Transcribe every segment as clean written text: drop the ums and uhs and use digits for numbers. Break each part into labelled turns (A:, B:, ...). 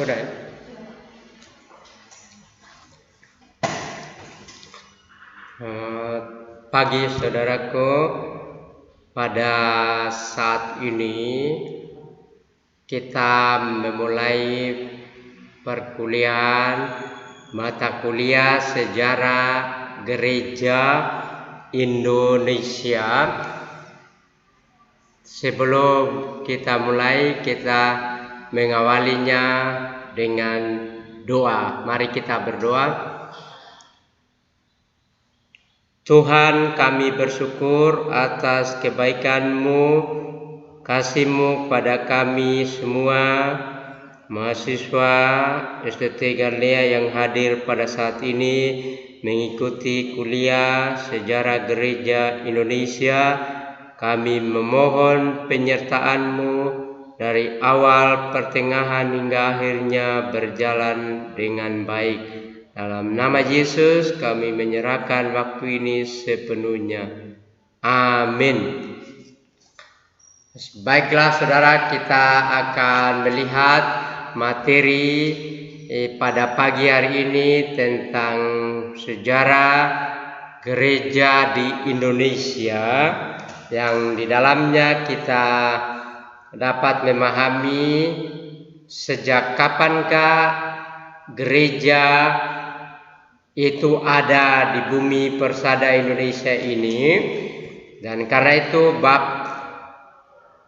A: Sudah ya? Pagi saudaraku, pada saat ini kita memulai perkuliahan mata kuliah sejarah gereja Indonesia. Sebelum kita mulai, kita mengawalinya dengan doa. Mari kita berdoa. Tuhan, kami bersyukur atas kebaikan-Mu, kasih-Mu pada kami semua, mahasiswa SDT Galilea yang hadir pada saat ini mengikuti kuliah sejarah gereja Indonesia. Kami memohon penyertaan-Mu dari awal, pertengahan hingga akhirnya berjalan dengan baik. Dalam nama Yesus kami menyerahkan waktu ini sepenuhnya. Amin. Baiklah saudara, kita akan melihat materi pada pagi hari ini tentang sejarah gereja di Indonesia, yang di dalamnya kita dapat memahami sejak kapankah gereja itu ada di bumi persada Indonesia ini. Dan karena itu bab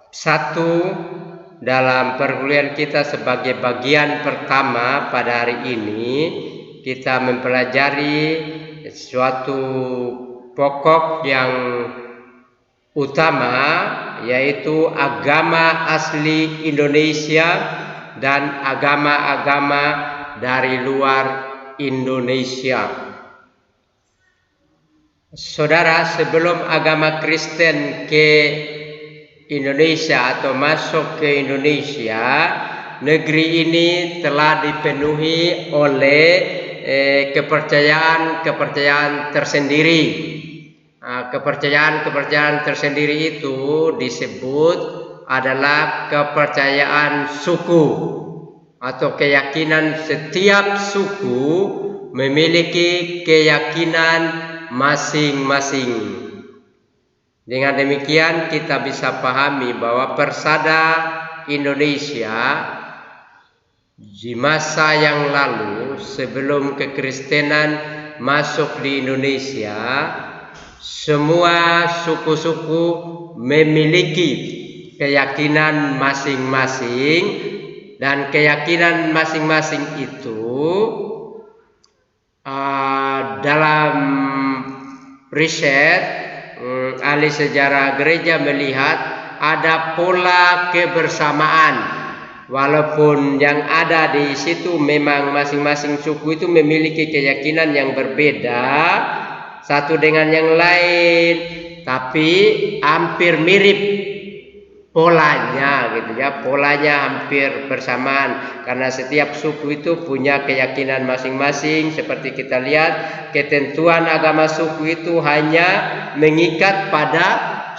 A: 1 dalam perkuliahan kita sebagai bagian pertama pada hari ini, kita mempelajari suatu pokok yang utama, yaitu agama asli Indonesia dan agama-agama dari luar Indonesia. Saudara, sebelum agama Kristen ke Indonesia atau masuk ke Indonesia, negeri ini telah dipenuhi oleh kepercayaan tersendiri. Kepercayaan tersendiri itu disebut adalah kepercayaan suku atau keyakinan. Setiap suku memiliki keyakinan masing-masing. Dengan demikian kita bisa pahami bahwa persada Indonesia di masa yang lalu, sebelum kekristenan masuk di Indonesia, semua suku-suku memiliki keyakinan masing-masing. Dan keyakinan masing-masing itu dalam riset ahli sejarah gereja melihat ada pola kebersamaan. Walaupun yang ada di situ memang masing-masing suku itu memiliki keyakinan yang berbeda satu dengan yang lain, tapi hampir mirip polanya, gitu ya. Polanya hampir bersamaan karena setiap suku itu punya keyakinan masing-masing. Seperti kita lihat, ketentuan agama suku itu hanya mengikat pada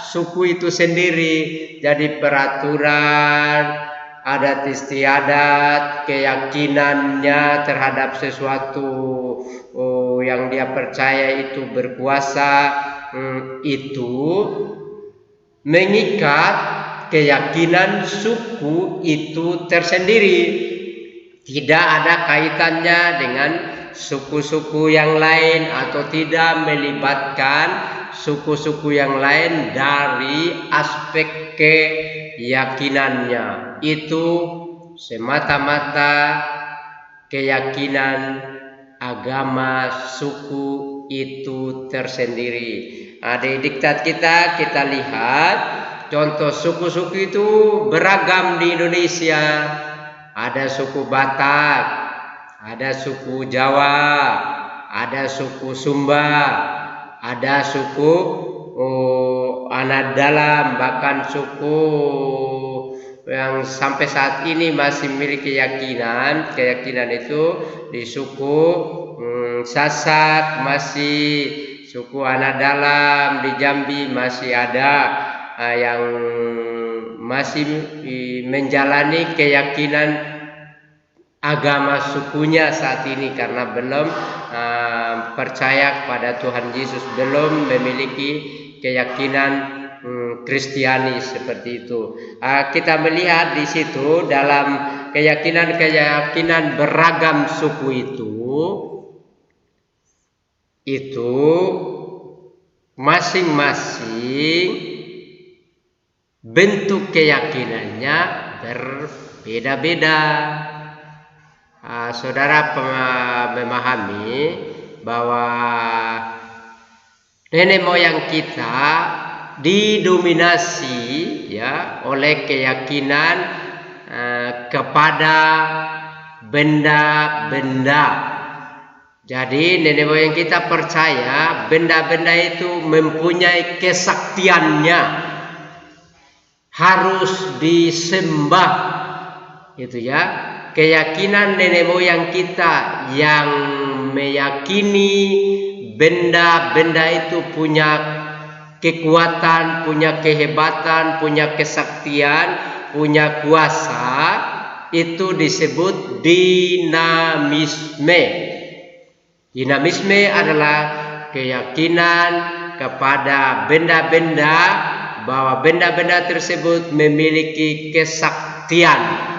A: suku itu sendiri. Jadi peraturan adat istiadat, keyakinannya terhadap sesuatu yang dia percaya itu berkuasa, itu mengikat keyakinan suku itu tersendiri. Tidak ada kaitannya dengan suku-suku yang lain atau tidak melibatkan suku-suku yang lain dari aspek keyakinannya. Itu semata-mata keyakinan agama suku itu tersendiri. Di diktat kita lihat contoh suku-suku itu beragam di Indonesia. Ada suku Batak, ada suku Jawa, ada suku Sumba, ada suku Anak Dalam, bahkan suku yang sampai saat ini masih memiliki keyakinan itu di suku Sasak, masih suku Anak Dalam di Jambi masih ada yang masih menjalani keyakinan agama sukunya saat ini karena belum percaya kepada Tuhan Yesus, belum memiliki keyakinan Kristiani seperti itu. Kita melihat di situ dalam keyakinan beragam suku itu masing-masing bentuk keyakinannya berbeda-beda. Saudara memahami bahwa nenek moyang kita didominasi ya oleh keyakinan kepada benda-benda. Jadi nenek moyang kita percaya benda-benda itu mempunyai kesaktiannya, harus disembah, itu ya. Keyakinan nenek moyang kita yang meyakini benda-benda itu punya kekuatan, punya kehebatan, punya kesaktian, punya kuasa, itu disebut dinamisme. Dinamisme adalah keyakinan kepada benda-benda bahwa benda-benda tersebut memiliki kesaktian.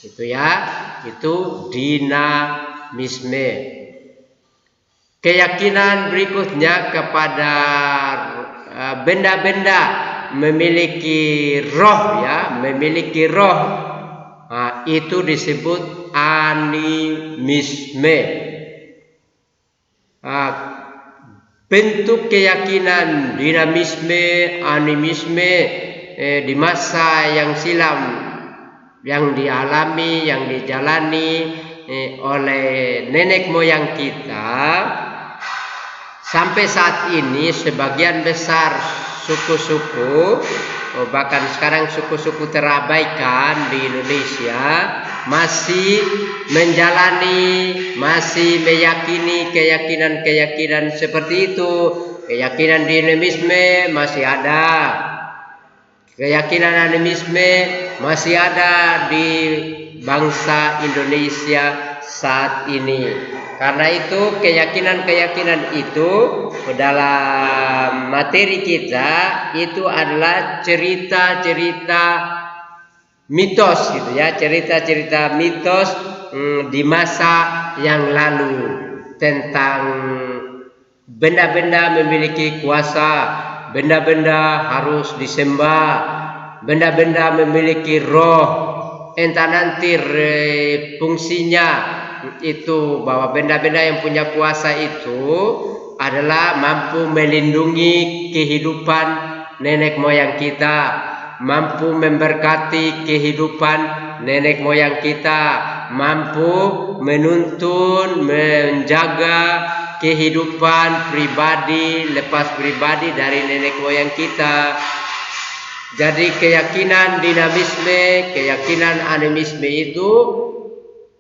A: Itu ya, itu dinamisme. Keyakinan berikutnya kepada benda-benda memiliki roh ya, memiliki roh. Itu disebut animisme. Bentuk keyakinan dinamisme, animisme di masa yang silam yang dialami, yang dijalani oleh nenek moyang kita, sampai saat ini sebagian besar suku-suku, bahkan sekarang suku-suku terabaikan di Indonesia, masih menjalani, masih meyakini keyakinan-keyakinan seperti itu. Keyakinan dinamisme masih ada, keyakinan animisme masih ada di bangsa Indonesia saat ini. Karena itu keyakinan-keyakinan itu dalam materi kita itu adalah cerita-cerita mitos gitu ya, cerita-cerita mitos di masa yang lalu tentang benda-benda memiliki kuasa, benda-benda harus disembah, benda-benda memiliki roh. Entah nanti fungsinya itu bahwa benda-benda yang punya kuasa itu adalah mampu melindungi kehidupan nenek moyang kita, mampu memberkati kehidupan nenek moyang kita, mampu menuntun, menjaga kehidupan pribadi, lepas pribadi dari nenek moyang kita. Jadi keyakinan dinamisme, keyakinan animisme itu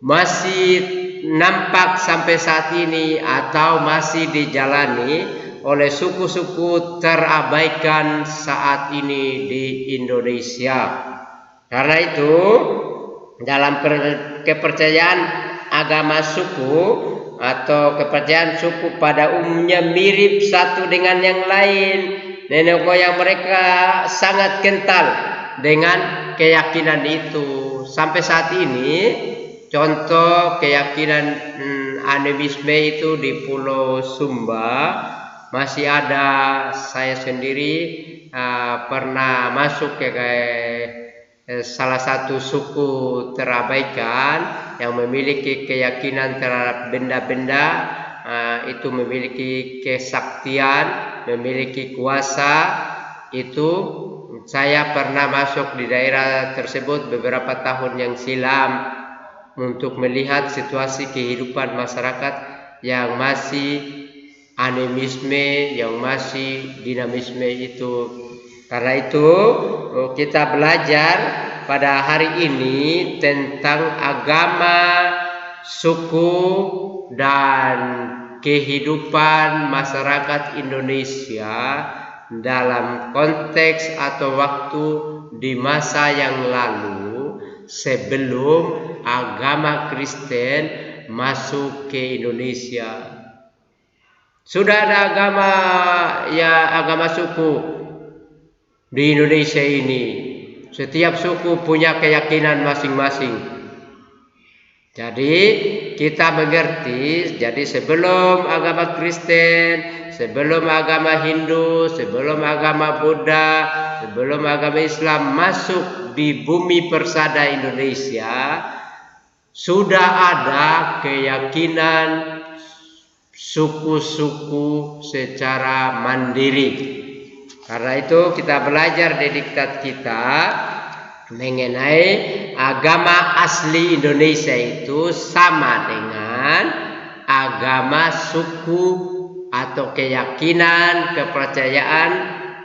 A: masih nampak sampai saat ini atau masih dijalani oleh suku-suku terabaikan saat ini di Indonesia. Karena itu dalam kepercayaan agama suku atau kepercayaan suku pada umumnya mirip satu dengan yang lain. Nenek moyang mereka sangat kental dengan keyakinan itu. Sampai saat ini contoh keyakinan animisme itu di Pulau Sumba masih ada. Saya sendiri pernah masuk ke salah satu suku terabaikan yang memiliki keyakinan terhadap benda-benda itu memiliki kesaktian, memiliki kuasa. Itu saya pernah masuk di daerah tersebut beberapa tahun yang silam untuk melihat situasi kehidupan masyarakat yang masih animisme, yang masih dinamisme itu. Karena itu kita belajar pada hari ini tentang agama, suku, dan kehidupan masyarakat Indonesia dalam konteks atau waktu di masa yang lalu sebelum agama Kristen masuk ke Indonesia. Sudah ada agama suku di Indonesia ini. Setiap suku punya keyakinan masing-masing. Jadi kita mengerti, jadi sebelum agama Kristen, sebelum agama Hindu, sebelum agama Buddha, sebelum agama Islam masuk di bumi persada Indonesia, sudah ada keyakinan suku-suku secara mandiri. Karena itu kita belajar di diktat kita mengenai agama asli Indonesia itu sama dengan agama suku atau keyakinan, kepercayaan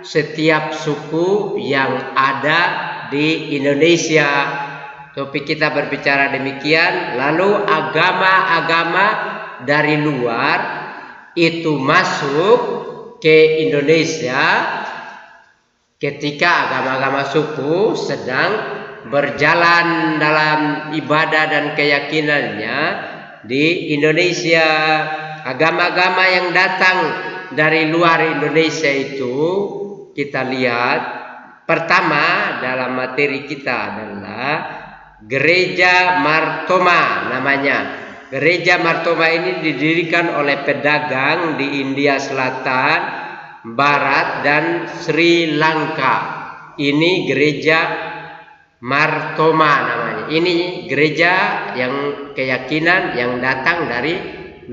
A: setiap suku yang ada di Indonesia. Topik kita berbicara demikian. Lalu agama-agama dari luar itu masuk ke Indonesia ketika agama-agama suku sedang berjalan dalam ibadah dan keyakinannya di Indonesia. Agama-agama yang datang dari luar Indonesia itu kita lihat pertama dalam materi kita adalah Gereja Martoma namanya. Gereja Martoma ini didirikan oleh pedagang di India Selatan, Barat, dan Sri Lanka. Ini Gereja Martoma namanya. Ini gereja yang keyakinan yang datang dari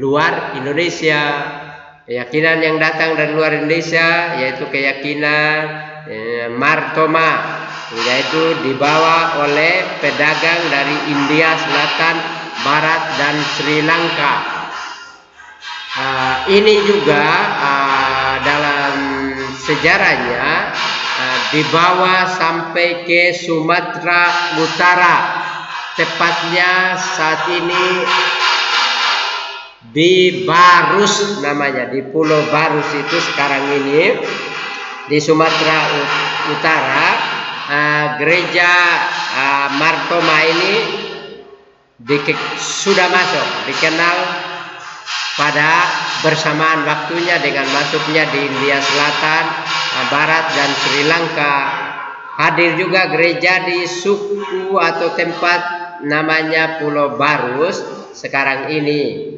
A: luar Indonesia. Keyakinan yang datang dari luar Indonesia yaitu keyakinan Martoma, yaitu dibawa oleh pedagang dari India Selatan, Barat, dan Sri Lanka. Ini juga dalam sejarahnya dibawa sampai ke Sumatera Utara, tepatnya saat ini di Barus namanya, di Pulau Barus itu sekarang ini di Sumatera Utara. Gereja Martoma ini sudah masuk, dikenal pada bersamaan waktunya dengan masuknya di India Selatan, Barat, dan Sri Lanka. Hadir juga gereja di suku atau tempat namanya Pulau Barus sekarang ini.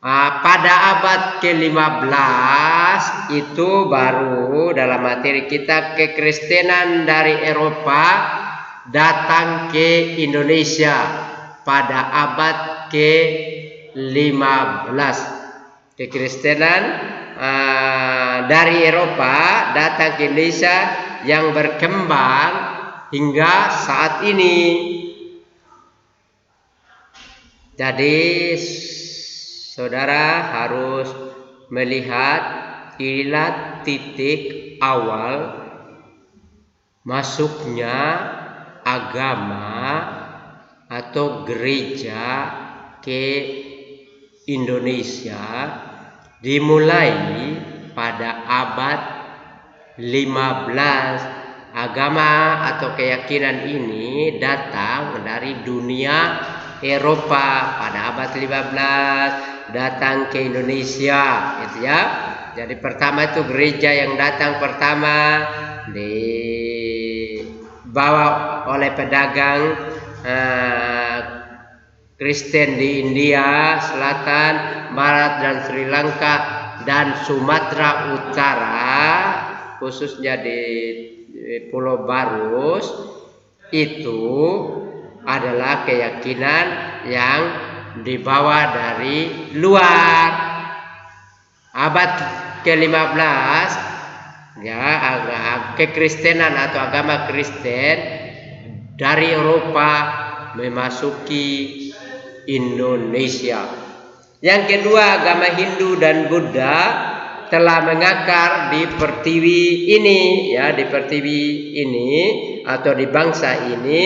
A: Pada abad ke-15 itu baru dalam materi kita kekristenan dari Eropa datang ke Indonesia. Pada abad ke-15 kekristenan dari Eropa datang ke Indonesia yang berkembang hingga saat ini. Jadi saudara harus melihat inilah titik awal masuknya agama atau gereja ke Indonesia dimulai pada abad 15. Agama atau keyakinan ini datang dari dunia Eropa pada abad 15 datang ke Indonesia, gitu ya. Jadi pertama itu gereja yang datang pertama dibawa oleh pedagang Kristen di India Selatan, Barat, dan Sri Lanka dan Sumatera Utara, khususnya di Pulau Barus. Itu adalah keyakinan yang dibawa dari luar. Abad ke-15 ya, kekristenan atau agama Kristen dari Eropa memasuki Indonesia. Yang kedua, agama Hindu dan Buddha telah mengakar di pertiwi ini, ya, di pertiwi ini atau di bangsa ini.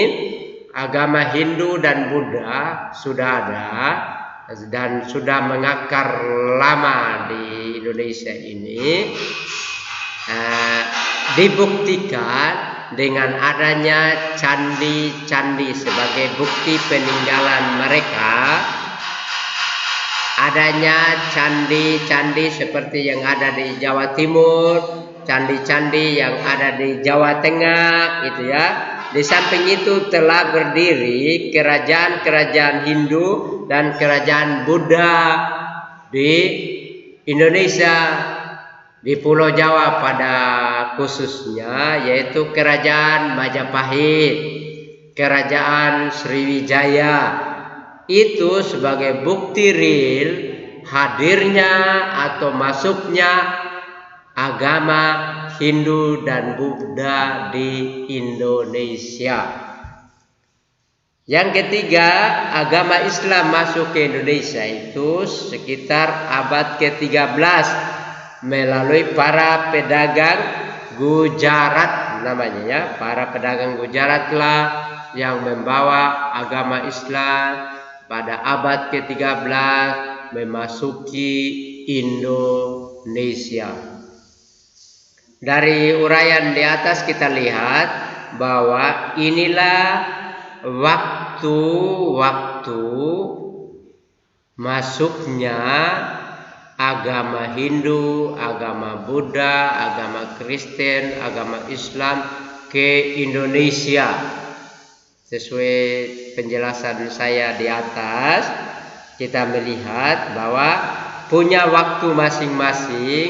A: Agama Hindu dan Buddha sudah ada dan sudah mengakar lama di Indonesia ini. Dibuktikan dengan adanya candi-candi sebagai bukti peninggalan mereka. Adanya candi-candi seperti yang ada di Jawa Timur, candi-candi yang ada di Jawa Tengah, gitu ya. Di samping itu telah berdiri kerajaan-kerajaan Hindu dan kerajaan Buddha di Indonesia, di Pulau Jawa pada khususnya, yaitu kerajaan Majapahit, kerajaan Sriwijaya. Itu sebagai bukti real hadirnya atau masuknya agama Hindu dan Buddha di Indonesia. Yang ketiga, agama Islam masuk ke Indonesia itu sekitar abad ke-13 melalui para pedagang Gujarat namanya ya. Para pedagang Gujarat lah yang membawa agama Islam pada abad ke-13 memasuki Indonesia. Dari uraian di atas kita lihat bahwa inilah waktu-waktu masuknya agama Hindu, agama Buddha, agama Kristen, agama Islam ke Indonesia. Sesuai penjelasan saya di atas, kita melihat bahwa punya waktu masing-masing,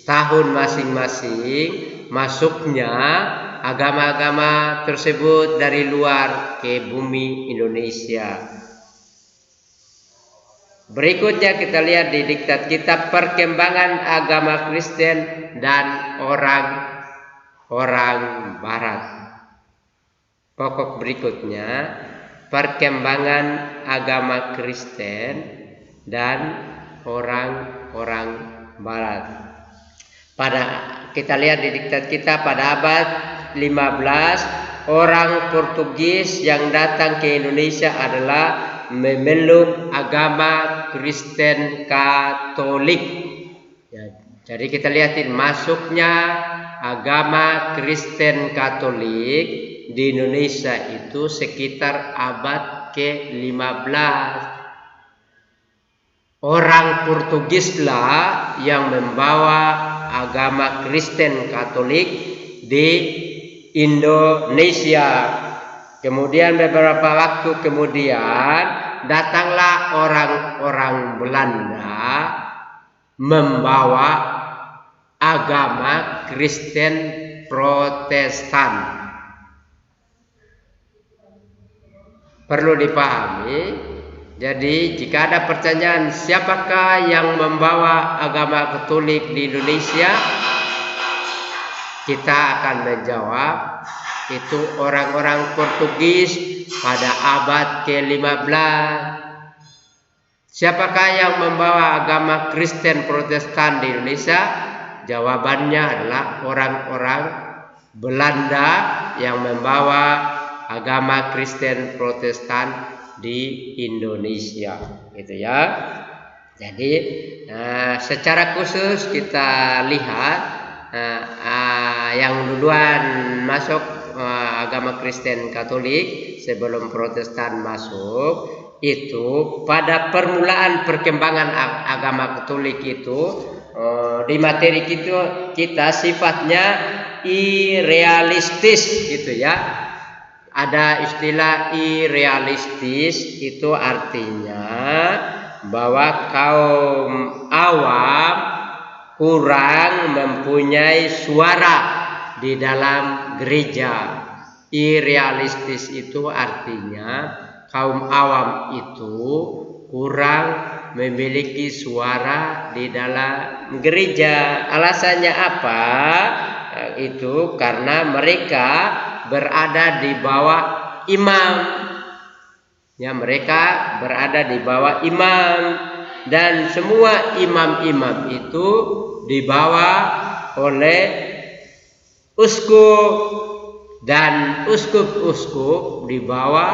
A: tahun masing-masing masuknya agama-agama tersebut dari luar ke bumi Indonesia. Berikutnya kita lihat di diktat kita perkembangan agama Kristen dan orang Barat. Pokok berikutnya perkembangan agama Kristen dan orang-orang Barat. Kita lihat di diktat kita pada abad 15 orang Portugis yang datang ke Indonesia adalah memeluk agama Kristen Katolik. Ya, jadi kita lihatin masuknya agama Kristen Katolik di Indonesia itu sekitar abad ke-15. Orang Portugis lah yang membawa agama Kristen Katolik di Indonesia. Kemudian beberapa waktu kemudian datanglah orang-orang Belanda membawa agama Kristen Protestan. Perlu dipahami, jadi jika ada pertanyaan siapakah yang membawa agama Katolik di Indonesia, kita akan menjawab itu orang-orang Portugis pada abad ke-15. Siapakah yang membawa agama Kristen Protestan di Indonesia? Jawabannya adalah orang-orang Belanda yang membawa agama Kristen Protestan di Indonesia, gitu ya. Jadi secara khusus kita lihat yang duluan masuk agama Kristen Katolik sebelum Protestan masuk itu pada permulaan perkembangan agama Katolik itu di materi kita sifatnya irealistis, gitu ya. Ada istilah irealistis, itu artinya bahwa kaum awam kurang mempunyai suara di dalam gereja. Irealistis itu artinya kaum awam itu kurang memiliki suara di dalam gereja. Alasannya apa? Itu karena mereka berada di bawah imam. Ya, mereka berada di bawah imam dan semua imam-imam itu dibawa oleh uskup dan uskup-uskup di bawah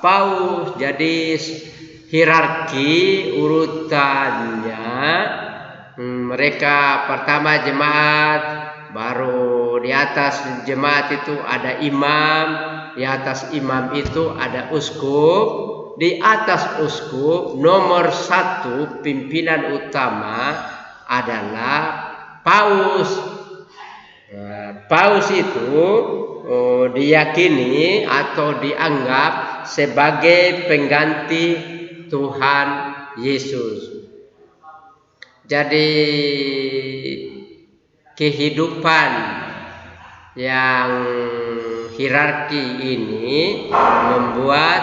A: paus. Jadi hierarki urutannya mereka pertama jemaat, baru di atas jemaat itu ada imam, di atas imam itu ada uskup, di atas uskup nomor 1 pimpinan utama adalah paus. Paus itu diyakini atau dianggap sebagai pengganti Tuhan Yesus. Jadi kehidupan yang hierarki ini membuat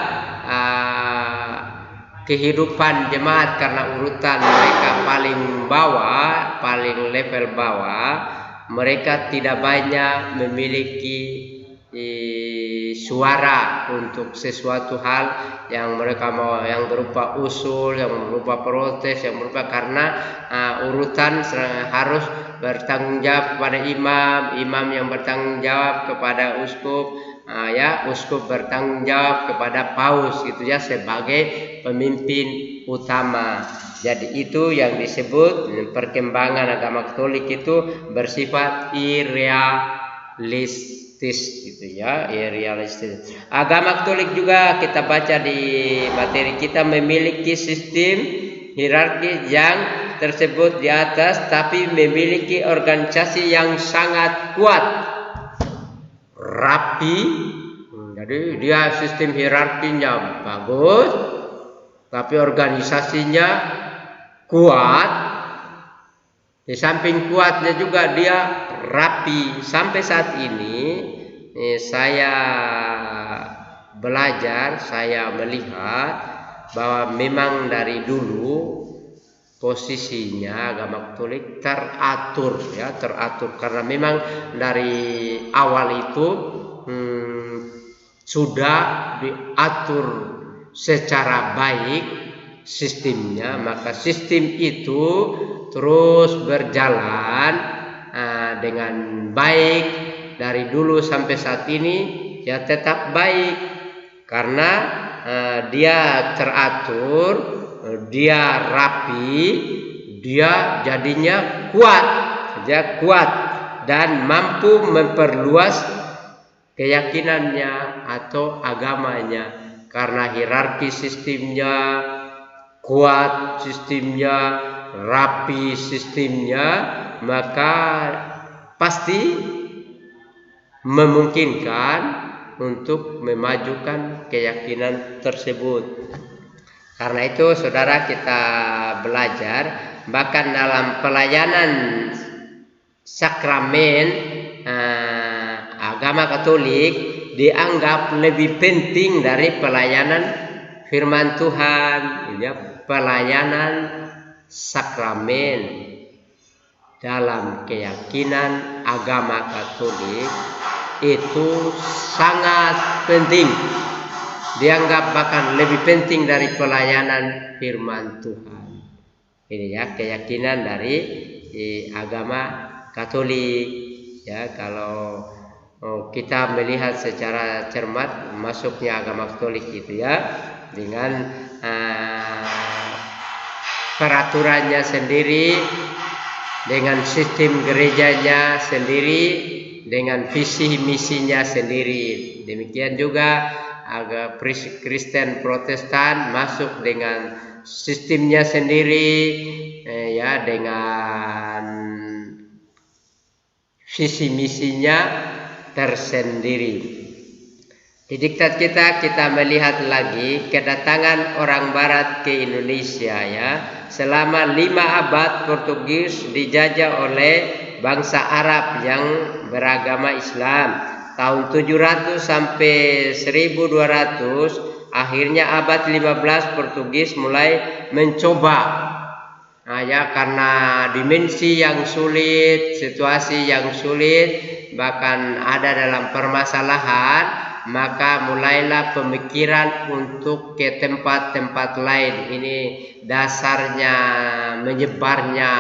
A: kehidupan jemaat karena urutan mereka paling bawah, paling level bawah, mereka tidak banyak memiliki suara untuk sesuatu hal yang mereka mau, yang berupa usul, yang berupa protes, yang berupa karena urutan harus bertanggung jawab kepada imam, imam yang bertanggung jawab kepada uskup, uskup bertanggung jawab kepada paus gitu ya sebagai pemimpin utama. Jadi itu yang disebut perkembangan agama Katolik itu bersifat idealistis gitu ya, idealistis. Agama Katolik juga kita baca di materi kita memiliki sistem hierarki yang tersebut di atas, tapi memiliki organisasi yang sangat kuat, rapi. Jadi dia sistem hierarkinya bagus, tapi organisasinya kuat. Di samping kuatnya juga dia rapi. Sampai saat ini saya belajar, saya melihat bahwa memang dari dulu posisinya agama Katolik teratur ya, teratur karena memang dari awal itu sudah diatur secara baik sistemnya, maka sistem itu terus berjalan dengan baik dari dulu sampai saat ini ya, tetap baik karena dia teratur, dia rapi, dia jadinya kuat, dia kuat dan mampu memperluas keyakinannya atau agamanya karena hierarki sistemnya kuat, sistemnya rapi, sistemnya, maka pasti memungkinkan untuk memajukan keyakinan tersebut. Karena itu saudara, kita belajar bahkan dalam pelayanan sakramen agama Katolik dianggap lebih penting dari pelayanan firman Tuhan ya. Pelayanan sakramen dalam keyakinan agama Katolik itu sangat penting, dianggap bahkan lebih penting dari pelayanan firman Tuhan. Ini ya keyakinan dari agama Katolik ya. Kalau kita melihat secara cermat masuknya agama Katolik itu ya dengan peraturannya sendiri, dengan sistem gerejanya sendiri, dengan visi misinya sendiri. Demikian juga agama Kristen Protestan masuk dengan sistemnya sendiri ya, dengan visi misinya tersendiri. Di diktat kita melihat lagi kedatangan orang Barat ke Indonesia ya. Selama 5 abad Portugis dijajah oleh bangsa Arab yang beragama Islam. Tahun 700 sampai 1200, akhirnya abad 15 Portugis mulai mencoba. Ya, karena dimensi yang sulit, situasi yang sulit, bahkan ada dalam permasalahan, maka mulailah pemikiran untuk ke tempat-tempat lain. Ini dasarnya menyebarnya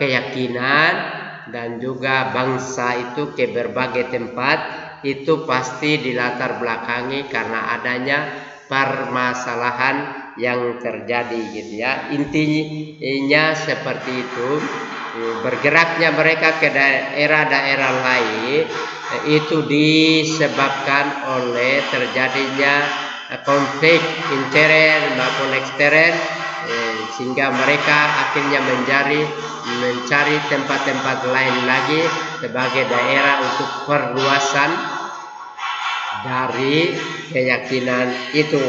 A: keyakinan dan juga bangsa itu ke berbagai tempat, itu pasti dilatar belakangi karena adanya permasalahan yang terjadi gitu ya. Intinya seperti itu. bergeraknya mereka ke daerah-daerah lain itu disebabkan oleh terjadinya konflik intern maupun ekstern, sehingga mereka akhirnya mencari tempat-tempat lain lagi sebagai daerah untuk perluasan dari keyakinan itu.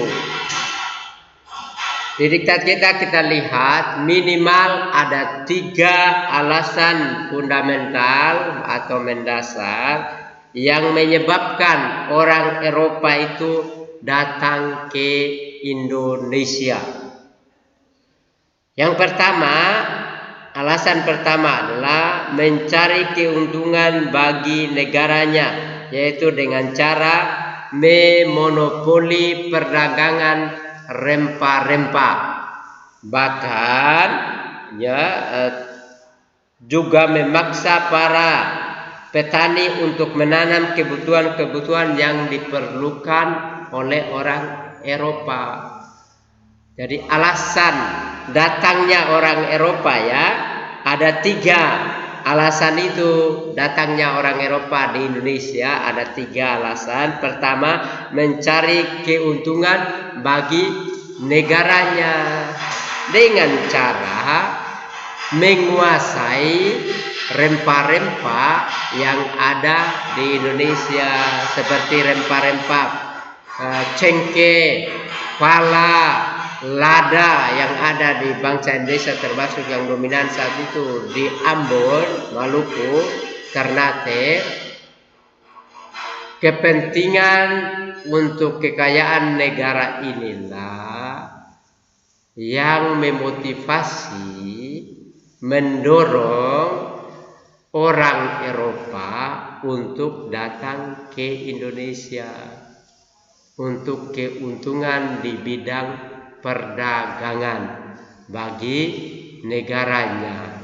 A: Di diktat kita lihat minimal ada 3 alasan fundamental atau mendasar yang menyebabkan orang Eropa itu datang ke Indonesia. Yang pertama, alasan pertama adalah mencari keuntungan bagi negaranya, yaitu dengan cara memonopoli perdagangan rempah-rempah, bahkan juga memaksa para petani untuk menanam kebutuhan-kebutuhan yang diperlukan oleh orang Eropa. Jadi alasan datangnya orang Eropa ada 3 alasan itu. Datangnya orang Eropa di Indonesia ada 3 alasan. Pertama, mencari keuntungan bagi negaranya dengan cara menguasai rempah-rempah yang ada di Indonesia, seperti rempah-rempah cengkeh, pala, lada yang ada di bangsa Indonesia, termasuk yang dominan saat itu di Ambon, Maluku, Ternate. Kepentingan untuk kekayaan negara inilah yang memotivasi, mendorong orang Eropa untuk datang ke Indonesia untuk keuntungan di bidang perdagangan bagi negaranya.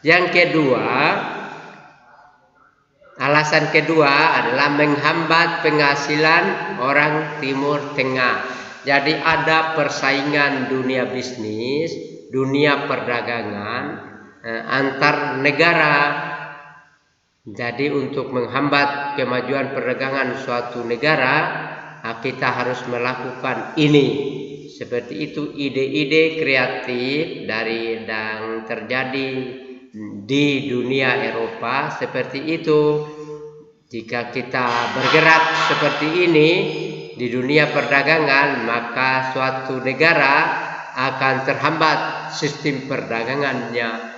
A: Yang kedua, alasan kedua adalah menghambat penghasilan orang Timur Tengah. Jadi ada persaingan dunia bisnis, dunia perdagangan antar negara. Jadi untuk menghambat kemajuan perdagangan suatu negara, kita harus melakukan ini. Seperti itu ide-ide kreatif yang terjadi di dunia Eropa seperti itu. Jika kita bergerak seperti ini di dunia perdagangan, maka suatu negara akan terhambat sistem perdagangannya.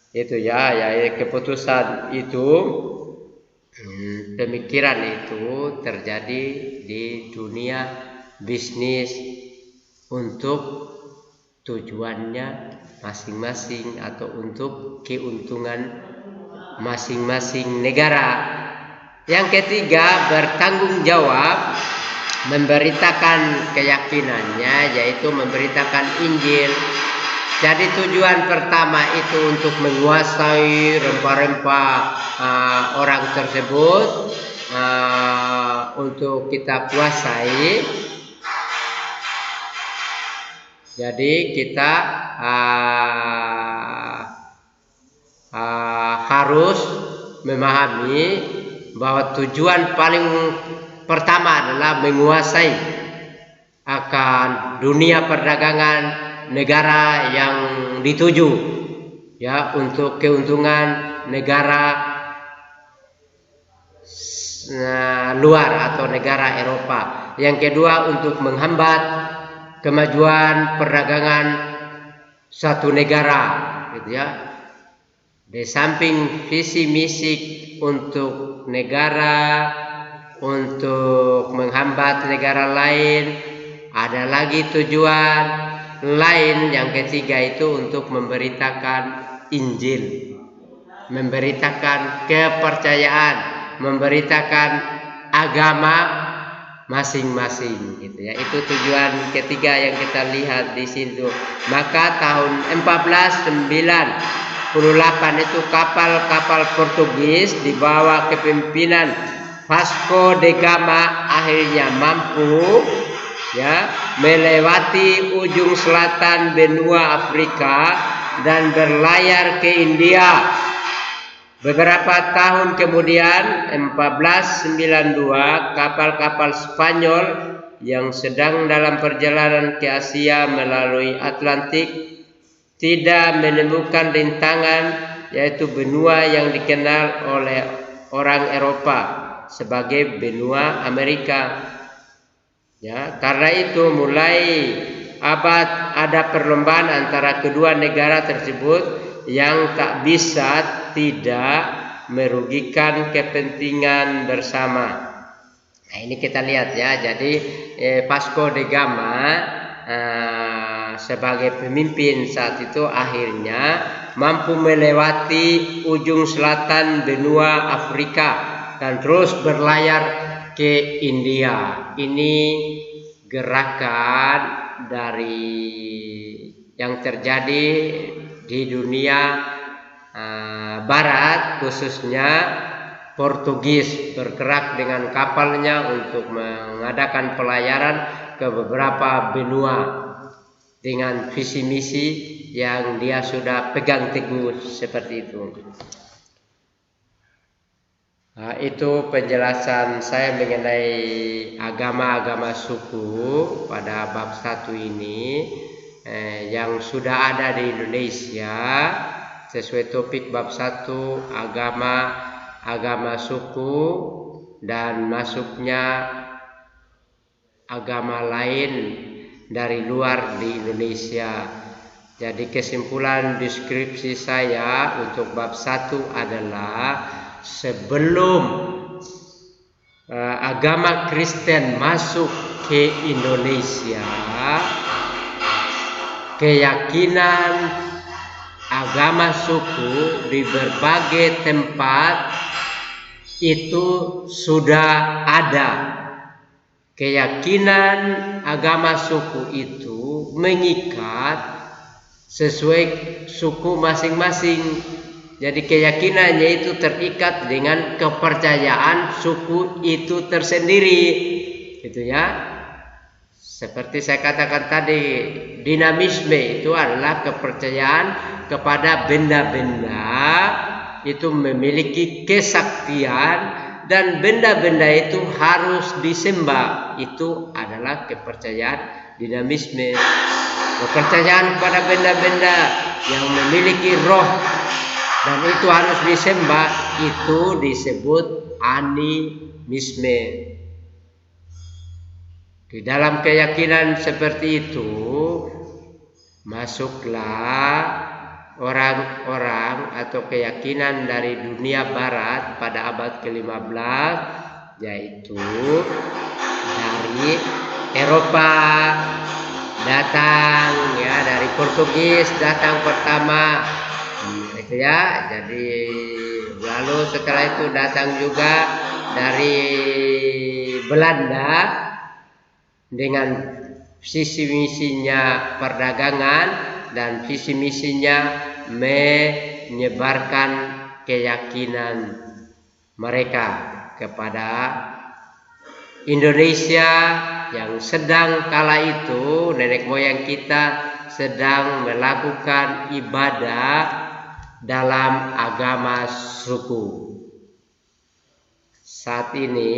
A: Itu keputusan itu, pemikiran itu terjadi di dunia bisnis untuk tujuannya masing-masing atau untuk keuntungan masing-masing negara. Yang ketiga, bertanggung jawab memberitakan keyakinannya, yaitu memberitakan Injil. Jadi tujuan pertama itu untuk menguasai rempah-rempah orang tersebut, untuk kita kuasai. Jadi kita harus memahami bahwa tujuan paling pertama adalah menguasai akan dunia perdagangan negara yang dituju, untuk keuntungan negara luar atau negara Eropa. Yang kedua, untuk menghambat kemajuan perdagangan satu negara, Di samping visi misi untuk negara, untuk menghambat negara lain, ada lagi tujuan lain yang ketiga, itu untuk memberitakan Injil, memberitakan kepercayaan, memberitakan agama masing-masing, Itu tujuan ketiga yang kita lihat di situ. Maka tahun 1498 itu kapal-kapal Portugis di bawah kepemimpinan Vasco da Gama akhirnya mampu melewati ujung selatan benua Afrika dan berlayar ke India. Beberapa tahun kemudian, 1492, kapal-kapal Spanyol yang sedang dalam perjalanan ke Asia melalui Atlantik tidak menemukan rintangan, yaitu benua yang dikenal oleh orang Eropa sebagai benua Amerika. Ya, karena itu mulai abad ada perlombaan antara kedua negara tersebut yang tak bisa tidak merugikan kepentingan bersama. Nah, ini kita lihat ya. Jadi Vasco da Gama sebagai pemimpin saat itu akhirnya mampu melewati ujung selatan benua Afrika dan terus berlayar ke India. Ini gerakan dari yang terjadi di dunia barat, khususnya Portugis bergerak dengan kapalnya untuk mengadakan pelayaran ke beberapa benua dengan visi misi yang dia sudah pegang teguh seperti itu. Nah, itu penjelasan saya mengenai agama-agama suku pada bab 1 ini yang sudah ada di Indonesia sesuai topik bab 1, agama suku dan masuknya agama lain dari luar di Indonesia. Jadi kesimpulan deskripsi saya untuk bab 1 adalah sebelum agama Kristen masuk ke Indonesia, keyakinan agama suku di berbagai tempat itu sudah ada. Keyakinan agama suku itu mengikat sesuai suku masing-masing. Jadi keyakinannya itu terikat dengan kepercayaan suku itu tersendiri, gitu ya. Seperti saya katakan tadi, dinamisme itu adalah kepercayaan kepada benda-benda itu memiliki kesaktian dan benda-benda itu harus disembah. Itu adalah kepercayaan dinamisme. Kepercayaan kepada benda-benda yang memiliki roh dan itu harus disembah, itu disebut animisme. Di dalam keyakinan seperti itu masuklah orang-orang atau keyakinan dari dunia barat pada abad ke-15, yaitu dari Eropa datang ya, dari Portugis datang pertama. Itu ya. Jadi lalu setelah itu datang juga dari Belanda dengan visi misinya perdagangan dan visi misinya menyebarkan keyakinan mereka kepada Indonesia yang sedang kala itu nenek moyang kita sedang melakukan ibadah dalam agama suku. Saat ini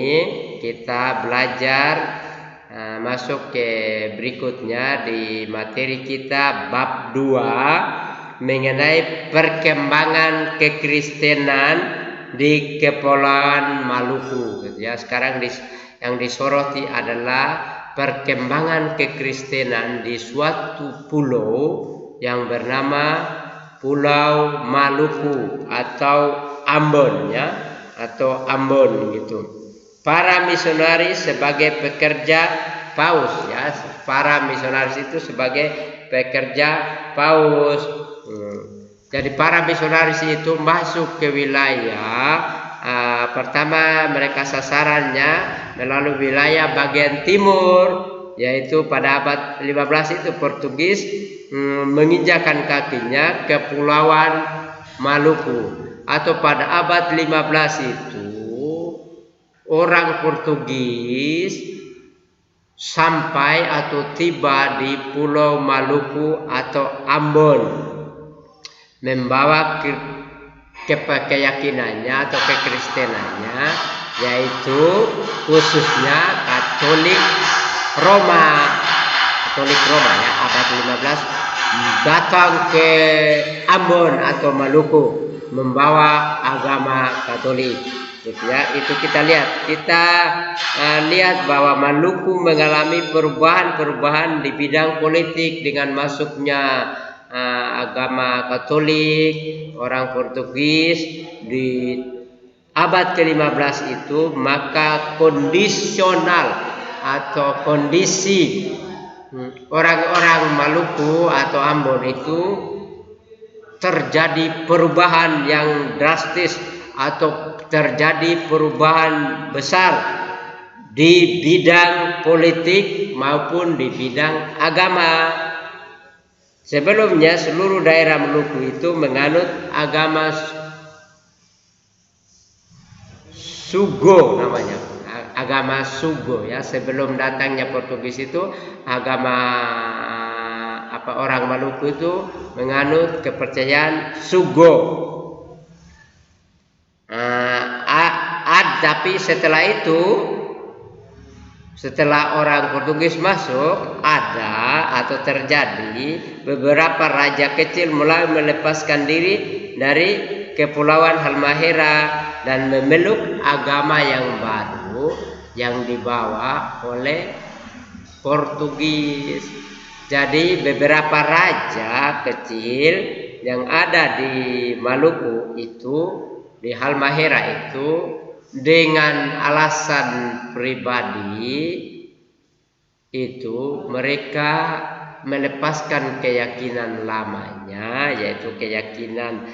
A: kita belajar masuk ke berikutnya di materi kita bab 2 mengenai perkembangan kekristenan di Kepulauan Maluku. Ya, sekarang yang disoroti adalah perkembangan kekristenan di suatu pulau yang bernama Pulau Maluku atau Ambon ya, atau Ambon gitu. Para misionaris sebagai pekerja paus ya, para misionaris itu sebagai pekerja paus. Jadi para misionaris itu masuk ke wilayah pertama mereka sasarannya melalui wilayah bagian timur, yaitu pada abad 15 itu Portugis menginjakan kakinya ke Kepulauan Maluku, atau pada abad 15 itu orang Portugis sampai atau tiba di Pulau Maluku atau Ambon. membawa keyakinannya atau kekristenannya, yaitu khususnya Katolik Roma ya, abad 15 datang ke Ambon atau Maluku membawa agama Katolik, gitu ya. Itu kita lihat bahwa Maluku mengalami perubahan di bidang politik dengan masuknya agama Katolik, orang Portugis di abad ke-15 itu. Maka kondisional atau kondisi orang-orang Maluku atau Ambon itu terjadi perubahan yang drastis atau terjadi perubahan besar di bidang politik maupun di bidang agama. Sebelumnya seluruh daerah Maluku itu menganut agama Sugo namanya. Agama Sugo ya, sebelum datangnya Portugis itu agama orang Maluku itu menganut kepercayaan Sugo. Tapi setelah orang Portugis masuk, terjadi beberapa raja kecil mulai melepaskan diri dari Kepulauan Halmahera dan memeluk agama yang baru yang dibawa oleh Portugis. Jadi beberapa raja kecil yang ada di Maluku itu, di Halmahera itu, dengan alasan pribadi itu mereka melepaskan keyakinan lamanya, yaitu keyakinan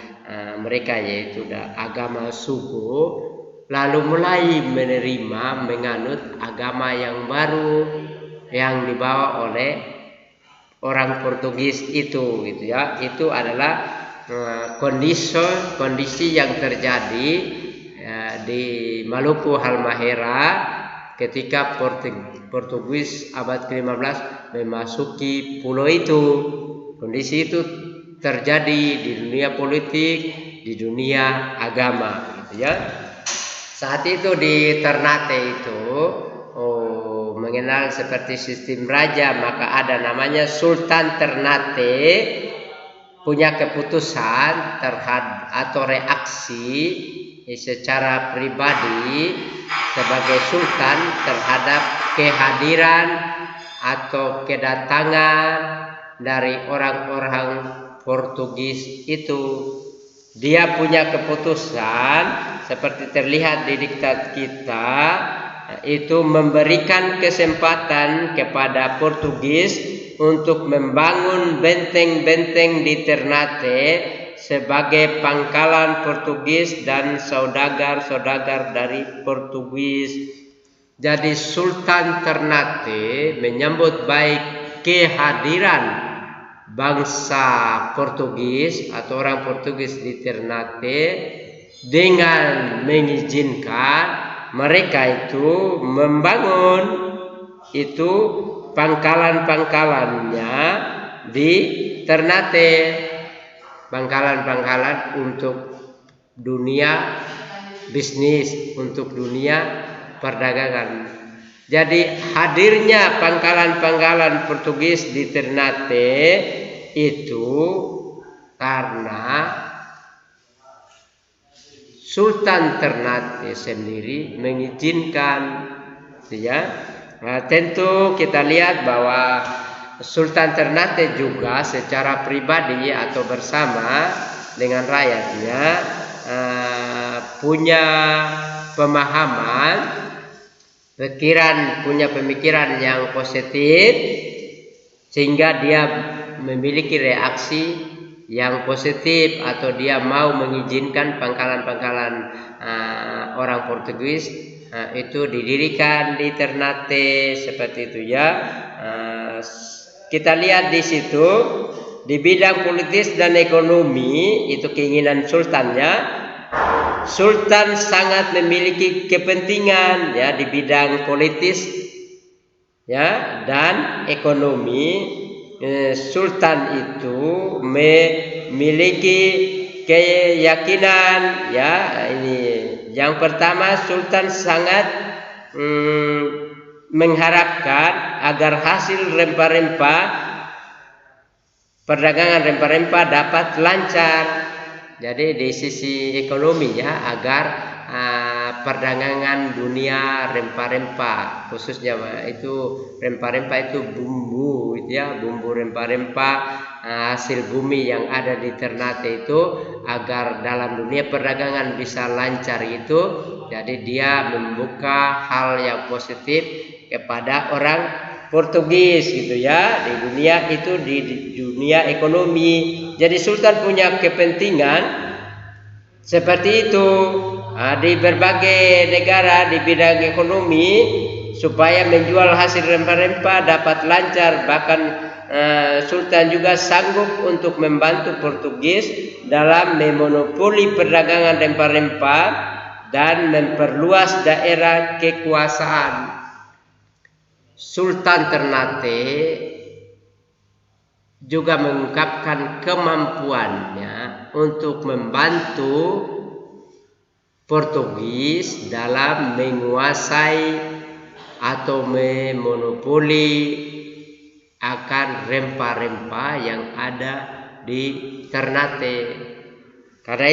A: mereka yaitu agama suku, lalu mulai menganut agama yang baru yang dibawa oleh orang Portugis itu, gitu ya. Itu adalah kondisi yang terjadi di Maluku Halmahera ketika Portugis abad ke-15 memasuki pulau itu. Kondisi itu terjadi di dunia politik, di dunia agama, gitu ya. Saat itu di Ternate itu mengenal seperti sistem raja, maka ada namanya Sultan Ternate punya keputusan terhadap atau reaksi secara pribadi sebagai sultan terhadap kehadiran atau kedatangan dari orang-orang Portugis itu. Dia punya keputusan seperti terlihat di diktat kita, itu memberikan kesempatan kepada Portugis untuk membangun benteng-benteng di Ternate sebagai pangkalan Portugis dan saudagar-saudagar dari Portugis. Jadi Sultan Ternate menyambut baik kehadiran bangsa Portugis atau orang Portugis di Ternate dengan mengizinkan mereka itu membangun itu pangkalan-pangkalannya di Ternate, pangkalan-pangkalan untuk dunia bisnis, untuk dunia perdagangan. Jadi hadirnya pangkalan-pangkalan Portugis di Ternate itu karena Sultan Ternate sendiri mengizinkan, ya. Nah, tentu kita lihat bahwa Sultan Ternate juga secara pribadi atau bersama dengan rakyatnya punya pemahaman, punya pemikiran yang positif, sehingga dia memiliki reaksi yang positif atau dia mau mengizinkan pangkalan-pangkalan orang Portugis itu didirikan di Ternate seperti itu, ya. Kita lihat di situ di bidang politis dan ekonomi itu keinginan sultannya. Sultan sangat memiliki kepentingan, ya, di bidang politis, ya, dan ekonomi. Sultan itu memiliki keyakinan, ya. Ini yang pertama, Sultan sangat mengharapkan agar hasil rempah-rempah, perdagangan rempah-rempah dapat lancar. Jadi di sisi ekonomi, ya, agar perdagangan dunia rempah-rempah, khususnya itu rempah-rempah itu bumbu, ya, bumbu rempah-rempah hasil bumi yang ada di Ternate itu, agar dalam dunia perdagangan bisa lancar itu. Jadi dia membuka hal yang positif kepada orang Portugis gitu, ya, di dunia itu, di dunia ekonomi. Jadi Sultan punya kepentingan seperti itu di berbagai negara di bidang ekonomi, supaya menjual hasil rempah-rempah dapat lancar. Bahkan Sultan juga sanggup untuk membantu Portugis dalam memonopoli perdagangan rempah-rempah dan memperluas daerah kekuasaan. Sultan Ternate juga mengungkapkan kemampuannya untuk membantu Portugis dalam menguasai atau memonopoli akan rempah-rempah yang ada di Ternate. Karena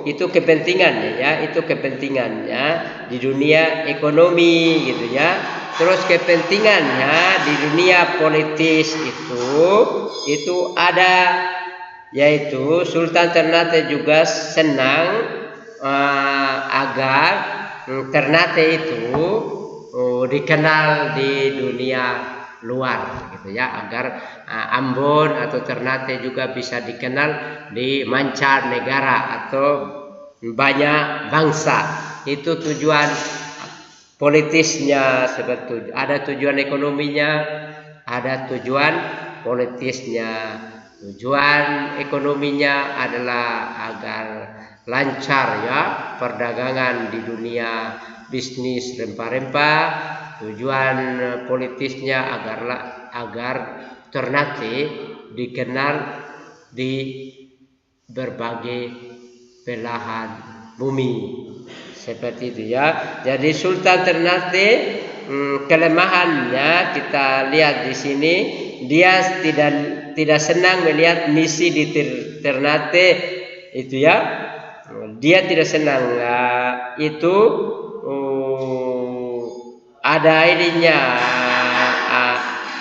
A: itu kepentingannya, ya, itu kepentingannya di dunia ekonomi gitu, ya. Terus kepentingannya di dunia politis itu ada, yaitu Sultan Ternate juga senang agar Ternate itu dikenal di dunia luar gitu, ya, agar Ambon atau Ternate juga bisa dikenal di mancanegara atau banyak bangsa. Itu tujuan politisnya. Sebetulnya ada tujuan ekonominya, ada tujuan politisnya. Tujuan ekonominya adalah agar lancar, ya, perdagangan di dunia bisnis rempah-rempah. Tujuan politisnya agar Ternate dikenal di berbagai belahan bumi, seperti itu, ya. Jadi Sultan Ternate kelemahannya kita lihat di sini, dia tidak senang melihat misi di Ternate itu, ya. Dia tidak senang itu ada ininya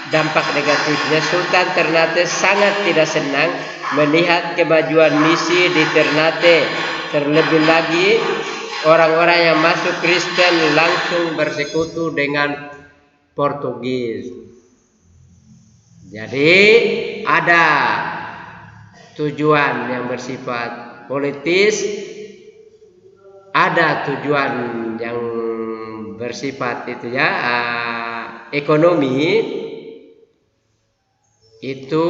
A: dampak negatifnya. Sultan Ternate sangat tidak senang melihat kemajuan misi di Ternate. Terlebih lagi orang-orang yang masuk Kristen langsung bersekutu dengan Portugis. Jadi ada tujuan yang bersifat politis, ada tujuan yang bersifat itu, ya, ekonomi. Itu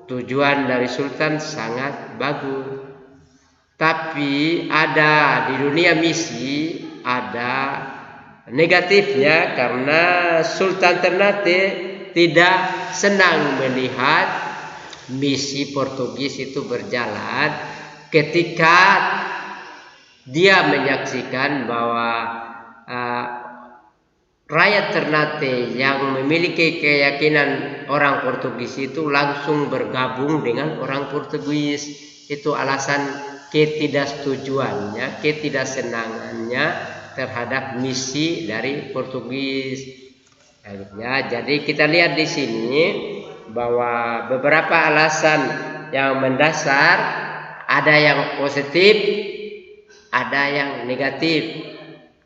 A: tujuan dari Sultan sangat bagus. Tapi ada di dunia misi ada negatifnya, karena Sultan Ternate tidak senang melihat misi Portugis itu berjalan ketika dia menyaksikan bahwa rakyat Ternate yang memiliki keyakinan orang Portugis itu langsung bergabung dengan orang Portugis. Itu alasan ketidaksetujuannya, ketidaksenangannya terhadap misi dari Portugis. Ya, jadi kita lihat di sini bahwa beberapa alasan yang mendasar, ada yang positif, ada yang negatif.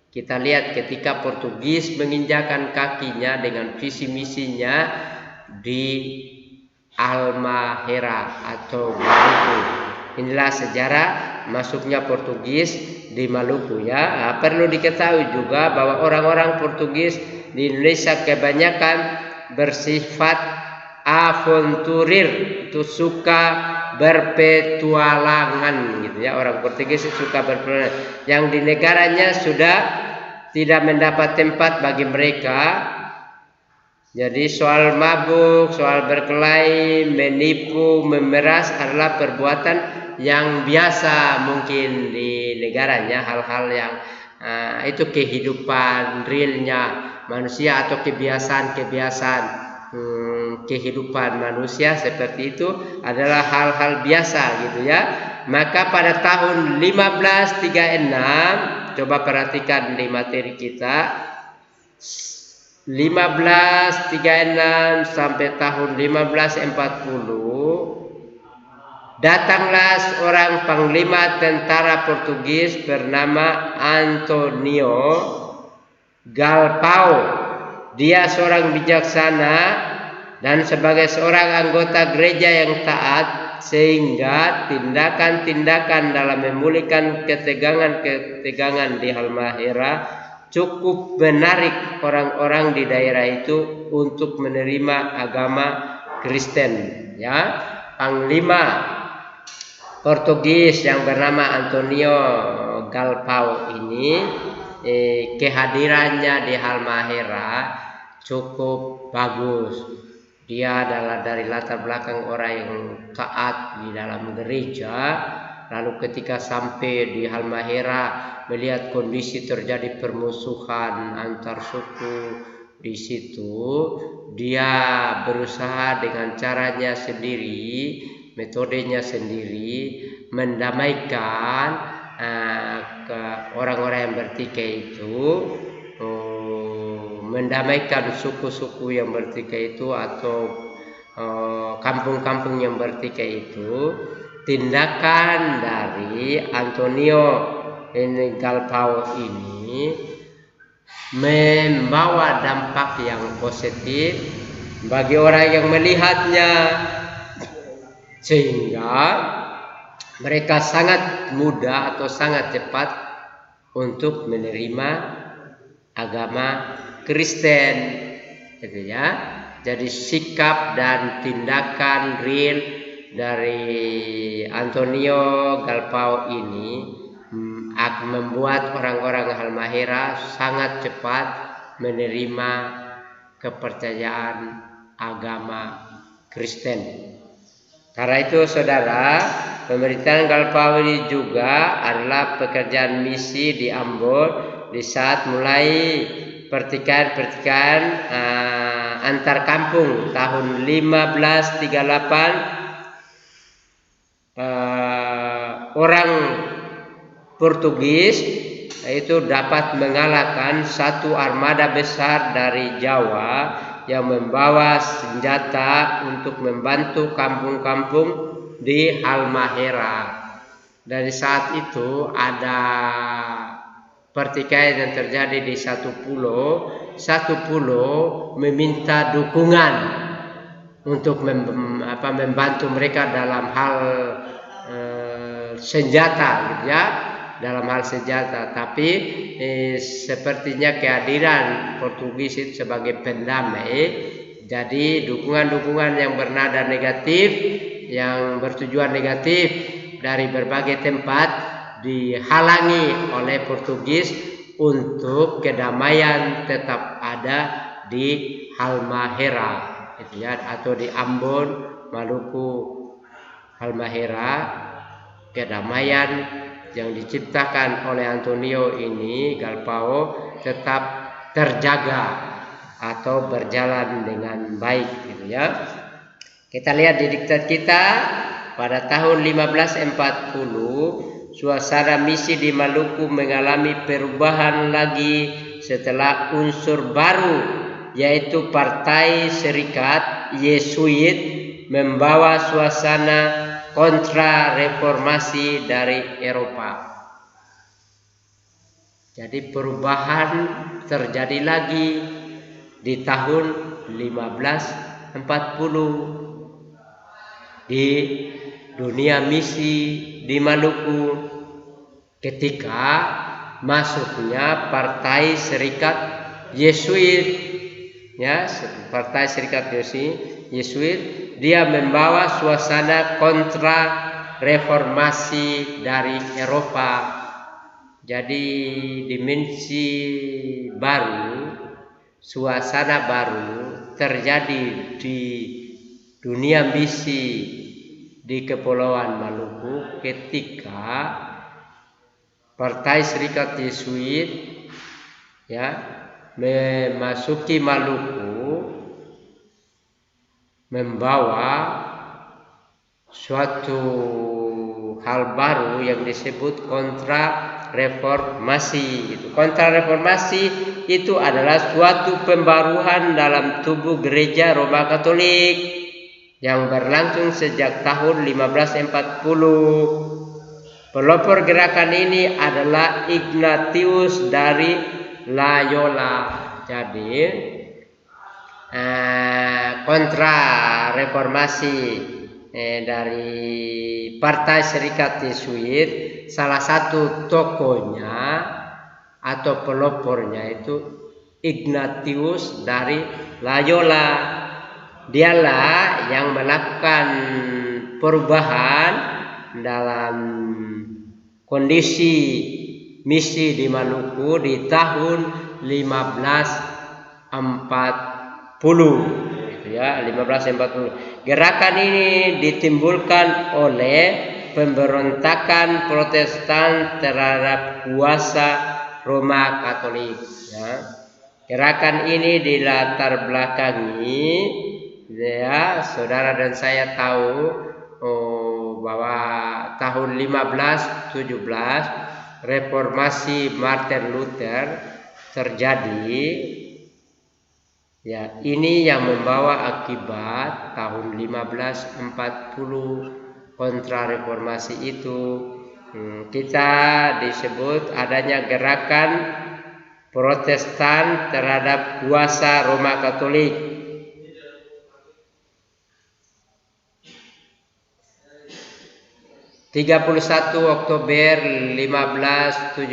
A: Kita lihat ketika Portugis menginjakan kakinya dengan visi misinya di Halmahera atau Maluku. Inilah sejarah masuknya Portugis di Maluku, ya. Perlu diketahui juga bahwa orang-orang Portugis di Indonesia kebanyakan bersifat aventurir, itu suka berpetualangan gitu, ya. Orang Portugis suka berpetualangan yang di negaranya sudah tidak mendapat tempat bagi mereka, Jadi soal mabuk, soal berkelahi, menipu, memeras adalah perbuatan yang biasa mungkin di negaranya, hal-hal yang itu kehidupan realnya manusia atau kebiasaan-kebiasaan kehidupan manusia seperti itu adalah hal-hal biasa gitu ya. Maka pada tahun 1536, coba perhatikan di materi kita, 1536 sampai tahun 1540, datanglah seorang panglima tentara Portugis bernama Antonio Galpao. Dia seorang bijaksana dan sebagai seorang anggota gereja yang taat, sehingga tindakan-tindakan dalam memulihkan ketegangan-ketegangan di Halmahera cukup menarik orang-orang di daerah itu untuk menerima agama Kristen. Ya, panglima Portugis yang bernama Antonio Galpao ini, kehadirannya di Halmahera cukup bagus. Dia adalah dari latar belakang orang yang taat di dalam gereja. Lalu ketika sampai di Halmahera, melihat kondisi terjadi permusuhan antar suku di situ, dia berusaha dengan caranya sendiri, metodenya sendiri, mendamaikan orang-orang yang bertikai itu, mendamaikan suku-suku yang bertikai itu atau kampung-kampung yang bertikai itu. Tindakan dari Antonio Galpao ini membawa dampak yang positif bagi orang yang melihatnya, sehingga mereka sangat mudah atau sangat cepat untuk menerima agama Kristen, gitu ya. Jadi sikap dan tindakan real dari Antonio Galpao ini akan membuat orang-orang Halmahera sangat cepat menerima kepercayaan agama Kristen. Karena itu saudara, pemerintahan Galpao ini juga adalah pekerjaan misi di Ambon di saat mulai pertikaian antar kampung tahun 1538. Orang Portugis itu dapat mengalahkan satu armada besar dari Jawa yang membawa senjata untuk membantu kampung-kampung di Halmahera. Dari saat itu ada pertikaian yang terjadi di satu pulau meminta dukungan untuk membantu mereka dalam hal senjata, gitu ya, dalam hal senjata. Tapi sepertinya kehadiran Portugis itu sebagai pendamai, jadi dukungan-dukungan yang bernada negatif, yang bertujuan negatif dari berbagai tempat dihalangi oleh Portugis untuk kedamaian tetap ada di Halmahera, gitu ya, atau di Ambon, Maluku, Halmahera. Kedamaian yang diciptakan oleh Antonio ini Galpao tetap terjaga atau berjalan dengan baik, gitu ya. Kita lihat di diktat kita pada tahun 1540, suasana misi di Maluku mengalami perubahan lagi setelah unsur baru, yaitu Partai Serikat Yesuit membawa suasana kontra reformasi dari Eropa. Jadi perubahan terjadi lagi di tahun 1540 di dunia misi di Maluku ketika masuknya Partai Serikat Yesuit, ya, Partai Serikat Yesuit. Dia membawa suasana kontra reformasi dari Eropa. Jadi dimensi baru, suasana baru terjadi di dunia misi di Kepulauan Maluku ketika Partai Serikat Yesuit ya memasuki Maluku membawa suatu hal baru yang disebut kontra reformasi. Kontra reformasi itu adalah suatu pembaruan dalam tubuh gereja Roma Katolik yang berlangsung sejak tahun 1540. Pelopor gerakan ini adalah Ignatius dari Loyola. Jadi kontra reformasi dari Partai Serikat Yesuit, salah satu tokohnya atau pelopornya itu Ignatius dari Loyola. Dialah yang melakukan perubahan dalam kondisi misi di Maluku di tahun 1540 gitu ya, 1540. Gerakan ini ditimbulkan oleh pemberontakan Protestan terhadap kuasa Roma Katolik ya. Gerakan ini dilatar belakangi ya, saudara dan saya tahu bahwa tahun 1517 reformasi Martin Luther terjadi ya. Ini yang membawa akibat tahun 1540 kontra reformasi itu kita disebut adanya gerakan Protestan terhadap kuasa Roma Katolik. 31 Oktober 1517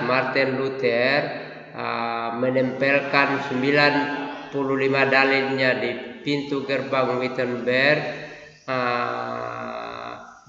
A: Martin Luther menempelkan 95 dalilnya di pintu gerbang Wittenberg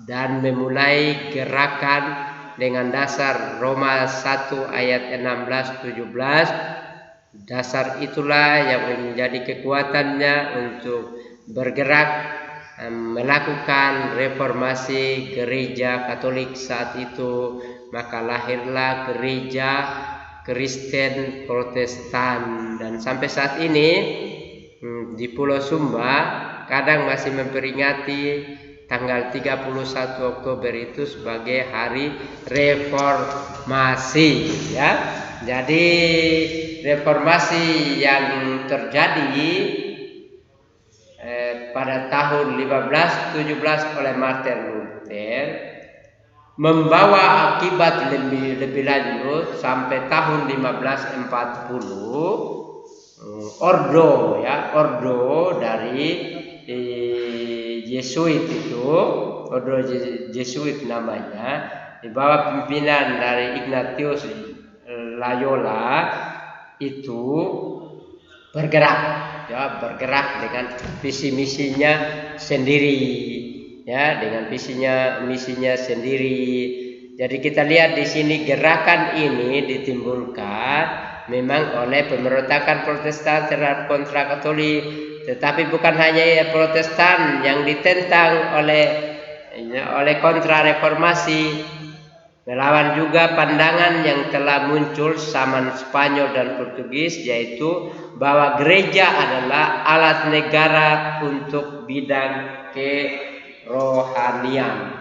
A: dan memulai gerakan dengan dasar Roma 1 ayat 16-17. Dasar itulah yang menjadi kekuatannya untuk bergerak melakukan reformasi gereja Katolik saat itu. Maka lahirlah gereja Kristen Protestan, dan sampai saat ini di Pulau Sumba kadang masih memperingati tanggal 31 Oktober itu sebagai hari reformasi ya. Jadi reformasi yang terjadi pada tahun 1517 oleh Martin Luther membawa akibat lebih lanjut sampai tahun 1540 ordo dari Yesuit itu, ordo Yesuit namanya, di bawah pimpinan dari Ignatius Loyola itu bergerak dengan visi misinya sendiri ya, dengan misinya sendiri. Jadi kita lihat di sini gerakan ini ditimbulkan memang oleh pemberontakan Protestan terhadap kontra Katolik, tetapi bukan hanya Protestan yang ditentang oleh kontra reformasi, melawan juga pandangan yang telah muncul zaman Spanyol dan Portugis, yaitu bahwa gereja adalah alat negara untuk bidang kerohanian.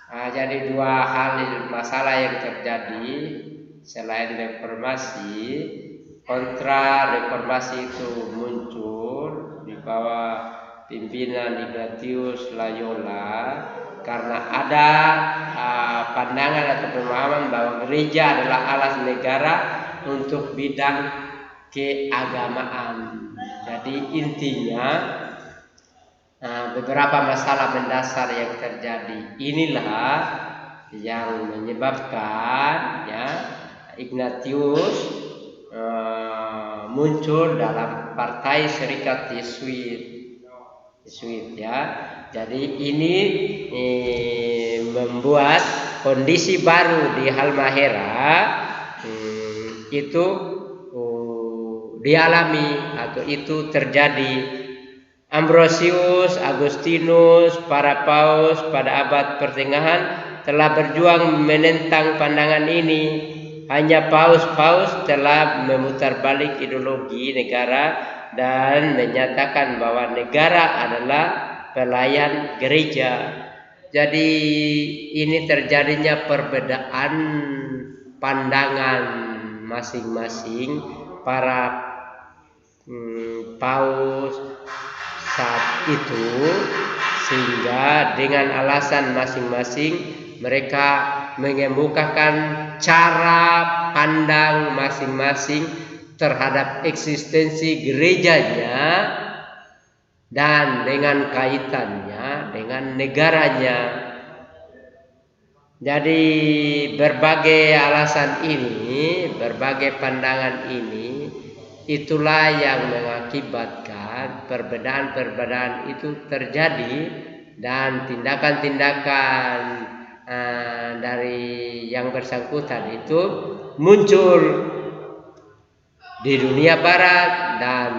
A: Jadi dua masalah yang terjadi selain reformasi. Kontra reformasi itu muncul di bawah pimpinan Ignatius Loyola karena ada pandangan atau pemahaman bahwa gereja adalah alat negara untuk bidang keagamaan. Jadi intinya beberapa masalah mendasar yang terjadi inilah yang menyebabkan ya Ignatius muncul dalam Partai Serikat Yesuit ya. Jadi ini membuat kondisi baru di Halmahera itu dialami atau itu terjadi. Ambrosius, Agustinus, para paus pada abad pertengahan telah berjuang menentang pandangan ini. Hanya paus-paus telah memutarbalik ideologi negara dan menyatakan bahwa negara adalah pelayan gereja. Jadi ini terjadinya perbedaan pandangan masing-masing para paus saat itu, sehingga dengan alasan masing-masing mereka mengemukakan cara pandang masing-masing terhadap eksistensi gerejanya dan dengan kaitannya dengan negaranya. Jadi berbagai alasan ini, berbagai pandangan ini, itulah yang mengakibatkan perbedaan-perbedaan itu terjadi dan tindakan-tindakan dari yang bersangkutan itu muncul di dunia barat dan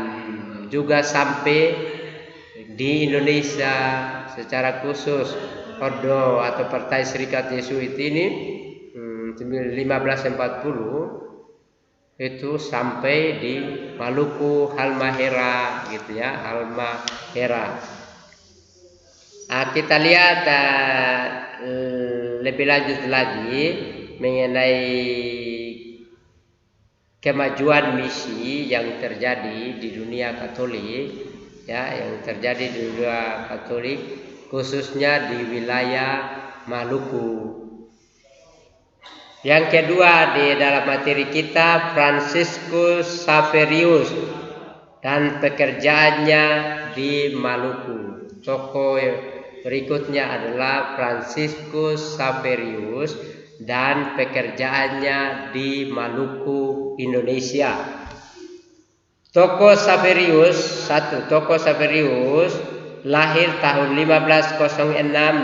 A: juga sampai di Indonesia secara khusus. Ordo atau Partai Serikat Yesuit ini 1540 itu sampai di Maluku, Halmahera gitu ya, Halmahera. Kita lihat lebih lanjut lagi mengenai kemajuan misi yang terjadi di dunia Katolik, ya, yang terjadi di dunia Katolik khususnya di wilayah Maluku. Yang kedua di dalam materi kita, Franciscus Xaverius dan pekerjaannya di Maluku. Tokoh berikutnya adalah Franciscus Xaverius dan pekerjaannya di Maluku, Indonesia. Tokoh Xaverius lahir tahun 1506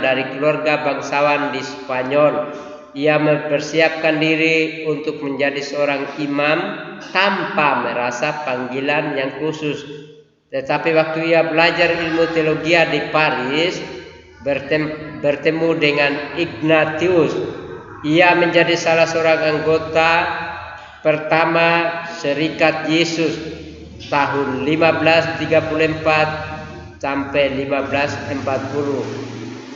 A: dari keluarga bangsawan di Spanyol. Ia mempersiapkan diri untuk menjadi seorang imam tanpa merasa panggilan yang khusus. Tetapi waktu ia belajar ilmu teologi di Paris, bertemu dengan Ignatius. Ia menjadi salah seorang anggota pertama Serikat Yesus tahun 1534 sampai 1540.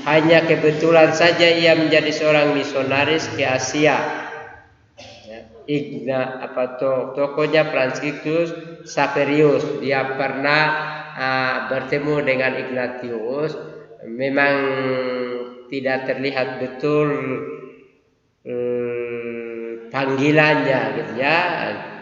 A: Hanya kebetulan saja ia menjadi seorang misionaris ke Asia. Tokohnya Franciscus Xaverius. Dia pernah bertemu dengan Ignatius. Memang tidak terlihat betul panggilannya gitu ya.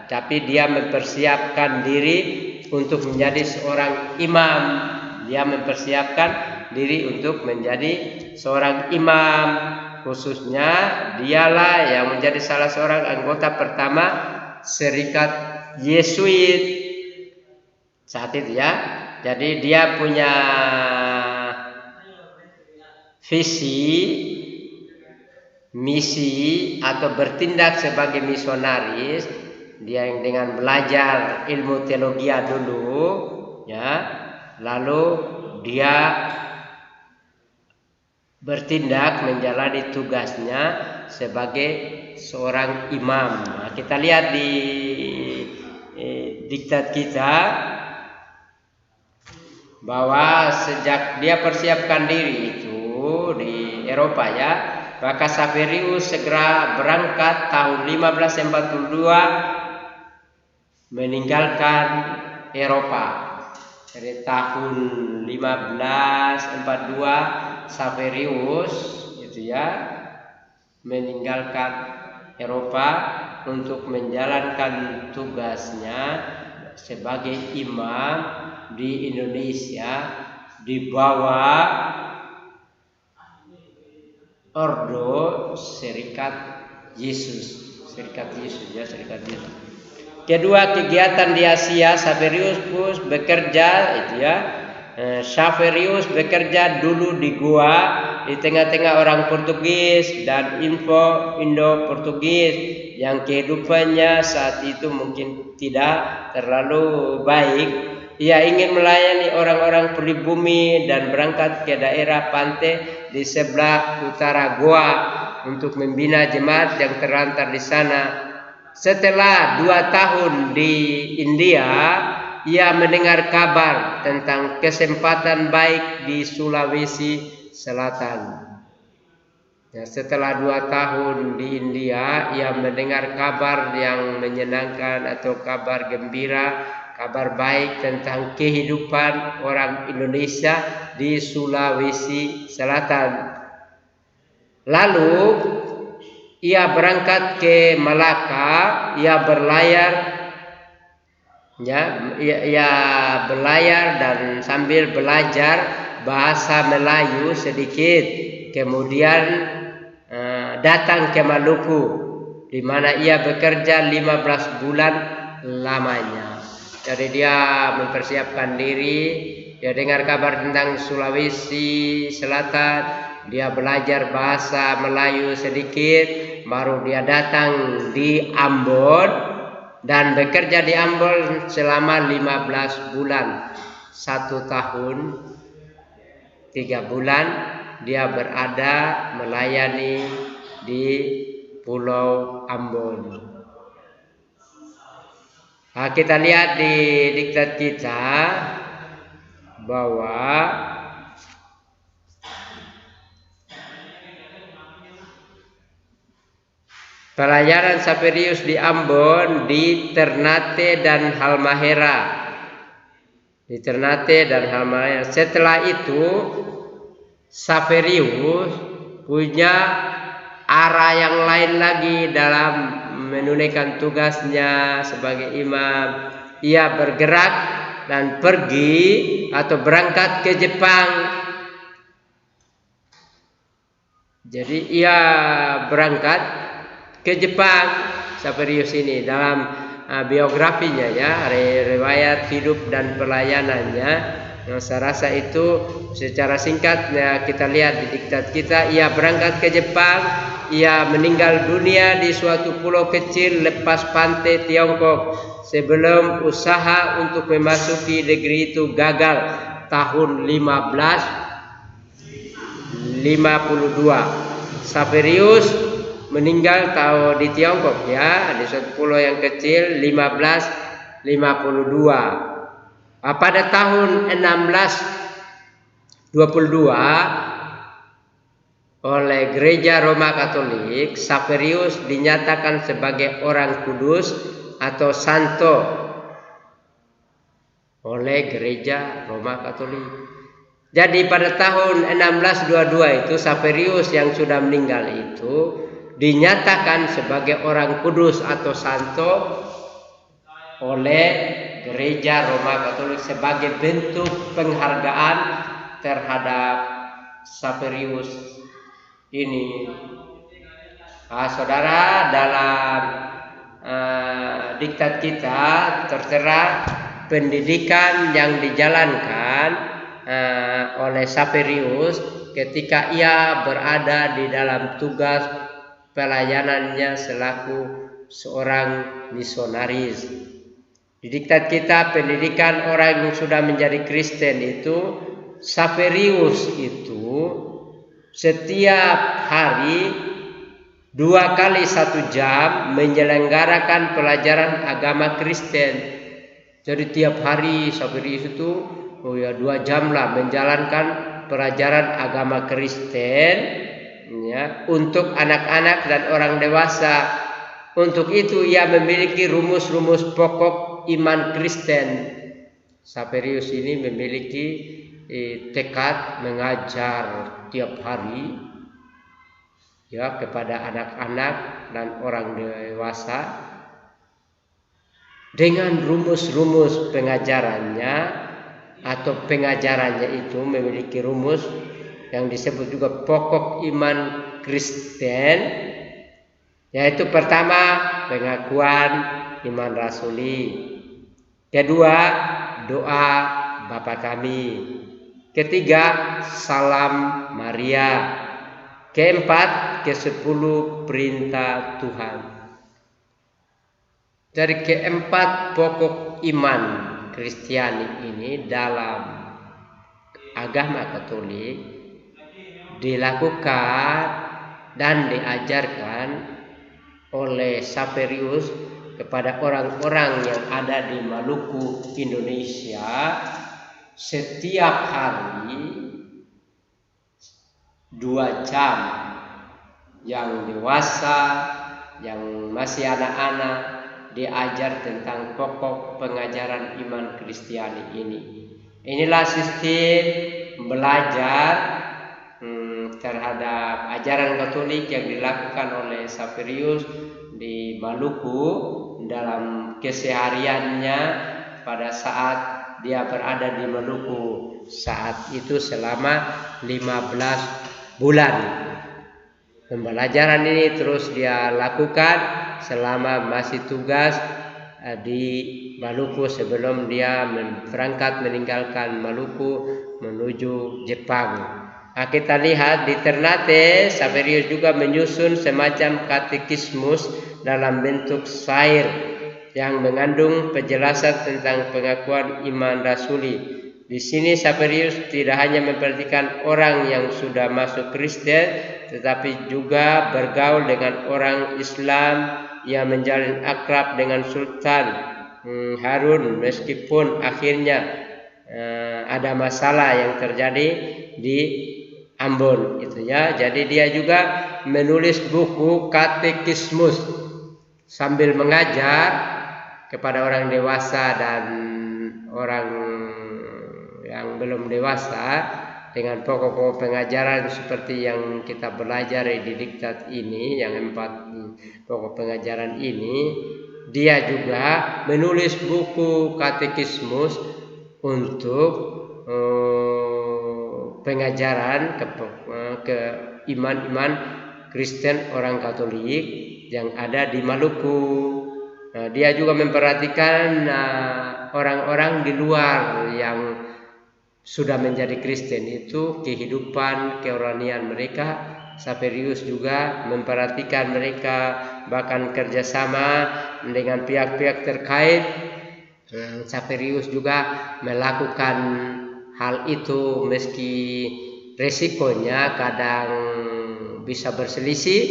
A: Tapi dia mempersiapkan diri untuk menjadi seorang imam. Dia mempersiapkan diri untuk menjadi seorang imam. Khususnya dialah yang menjadi salah seorang anggota pertama Serikat Yesuit saat itu ya. Jadi dia punya visi, misi atau bertindak sebagai misionaris. Dia yang dengan belajar ilmu teologi dulu ya. Lalu dia bertindak menjalani tugasnya sebagai seorang imam. Nah, kita lihat di diktat kita bahwa sejak dia persiapkan diri itu di Eropa ya, maka Xaverius segera berangkat tahun 1542 meninggalkan Eropa. Dari tahun 1542 Xaverius itu ya meninggalkan Eropa untuk menjalankan tugasnya sebagai imam di Indonesia di bawah Ordo Serikat Yesus. Kedua kegiatan di Asia, Xaverius bekerja itu ya Xaverius bekerja dulu di gua di tengah-tengah orang Portugis dan Indo-Portugis yang kehidupannya saat itu mungkin tidak terlalu baik. Ia ingin melayani orang-orang pribumi dan berangkat ke daerah pantai di sebelah utara Goa untuk membina jemaat yang terlantar di sana. Setelah 2 tahun di India, ia mendengar kabar tentang kesempatan baik di Sulawesi Selatan. Ya, setelah 2 tahun di India, ia mendengar kabar yang menyenangkan atau kabar gembira, kabar baik tentang kehidupan orang Indonesia di Sulawesi Selatan. Lalu ia berangkat ke Malaka, ia berlayar dan sambil belajar bahasa Melayu sedikit. Kemudian datang ke Maluku, di mana ia bekerja 15 bulan lamanya. Jadi dia mempersiapkan diri, dia dengar kabar tentang Sulawesi Selatan, dia belajar bahasa Melayu sedikit, baru dia datang di Ambon dan bekerja di Ambon selama 15 bulan. 1 tahun 3 bulan dia berada melayani di Pulau Ambon. Nah, kita lihat di diktat kita bahwa pelayaran Xaverius di Ambon, di Ternate dan Halmahera. Setelah itu Xaverius punya arah yang lain lagi dalam menunaikan tugasnya sebagai imam. Ia bergerak dan pergi atau berangkat ke Jepang. Jadi ia berangkat ke Jepang, Xaverius ini dalam biografinya ya, riwayat hidup dan pelayanannya. Saya rasa itu secara singkatnya kita lihat di diktat kita. Ia berangkat ke Jepang, ia meninggal dunia di suatu pulau kecil lepas pantai Tiongkok sebelum usaha untuk memasuki negeri itu gagal tahun 1552. Xaverius meninggal di Tiongkok ya, di suatu pulau yang kecil 1552. Pada tahun 1622 oleh Gereja Roma Katolik, Xaverius dinyatakan sebagai orang kudus atau santo oleh Gereja Roma Katolik. Jadi pada tahun 1622 itu Xaverius yang sudah meninggal itu dinyatakan sebagai orang kudus atau santo oleh Gereja Roma Katolik sebagai bentuk penghargaan terhadap Xaverius ini. Saudara, dalam diktat kita tertera pendidikan yang dijalankan oleh Xaverius ketika ia berada di dalam tugas pelayanannya selaku seorang misionaris. Di diktat kita pendidikan orang yang sudah menjadi Kristen itu, Xaverius itu setiap hari 2 kali 1 jam menyelenggarakan pelajaran agama Kristen. Jadi tiap hari Xaverius itu 2 jam lah menjalankan pelajaran agama Kristen ya, untuk anak-anak dan orang dewasa. Untuk itu ia memiliki rumus-rumus pokok iman Kristen. Xaverius ini memiliki tekad mengajar tiap hari ya kepada anak-anak dan orang dewasa dengan rumus-rumus pengajarannya atau pengajarannya itu memiliki rumus yang disebut juga pokok iman Kristen, yaitu pertama pengakuan iman rasuli, kedua doa Bapa kami. Ketiga, salam Maria. Keempat, ke-10 perintah Tuhan. Dari keempat pokok iman Kristiani ini dalam agama Katolik dilakukan dan diajarkan oleh Xaverius kepada orang-orang yang ada di Maluku, Indonesia, setiap hari 2 jam. Yang dewasa, yang masih anak-anak, diajar tentang pokok pengajaran iman Kristiani ini. Inilah sistem belajar terhadap ajaran Katolik yang dilakukan oleh Xaverius di Maluku dalam kesehariannya pada saat dia berada di Maluku saat itu selama 15 bulan. Pembelajaran ini terus dia lakukan selama masih tugas di Maluku sebelum dia berangkat meninggalkan Maluku menuju Jepang. Kita lihat di Ternate, Xaverius juga menyusun semacam katekismus dalam bentuk syair yang mengandung penjelasan tentang pengakuan iman rasuli. Di sini Xaverius tidak hanya memperhatikan orang yang sudah masuk Kristen, tetapi juga bergaul dengan orang Islam yang menjalin akrab dengan Sultan Harun, meskipun akhirnya ada masalah yang terjadi di Ambon itu ya. Jadi dia juga menulis buku katekismus sambil mengajar kepada orang dewasa dan orang yang belum dewasa dengan pokok-pokok pengajaran seperti yang kita belajar di diktat ini, yang 4 pokok pengajaran ini. Dia juga menulis buku katekismus untuk pengajaran ke iman-iman Kristen orang Katolik yang ada di Maluku. Dia juga memperhatikan orang-orang di luar yang sudah menjadi Kristen itu kehidupan kerohanian mereka. Xaverius juga memperhatikan mereka, bahkan kerjasama dengan pihak-pihak terkait. Xaverius juga melakukan hal itu meski resikonya kadang bisa berselisih,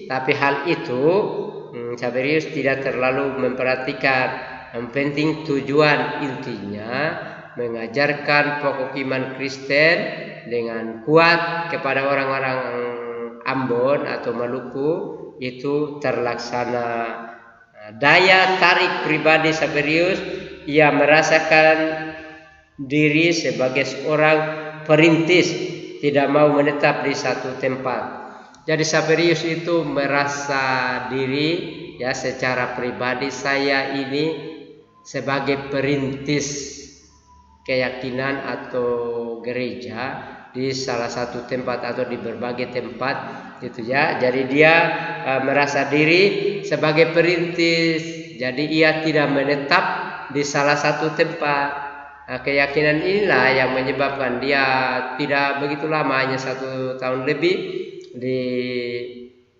A: tapi hal itu Xaverius tidak terlalu memperhatikan. Yang penting tujuan intinya mengajarkan pokok iman Kristen dengan kuat kepada orang-orang Ambon atau Maluku itu terlaksana. Daya tarik pribadi Xaverius, ia merasakan diri sebagai seorang perintis, tidak mau menetap di satu tempat. Jadi Xaverius itu merasa diri ya secara pribadi, saya ini sebagai perintis keyakinan atau gereja di salah satu tempat atau di berbagai tempat gitu ya. Jadi dia merasa diri sebagai perintis. Jadi ia tidak menetap di salah satu tempat. Keyakinan inilah yang menyebabkan dia tidak begitu lama, hanya 1 tahun lebih di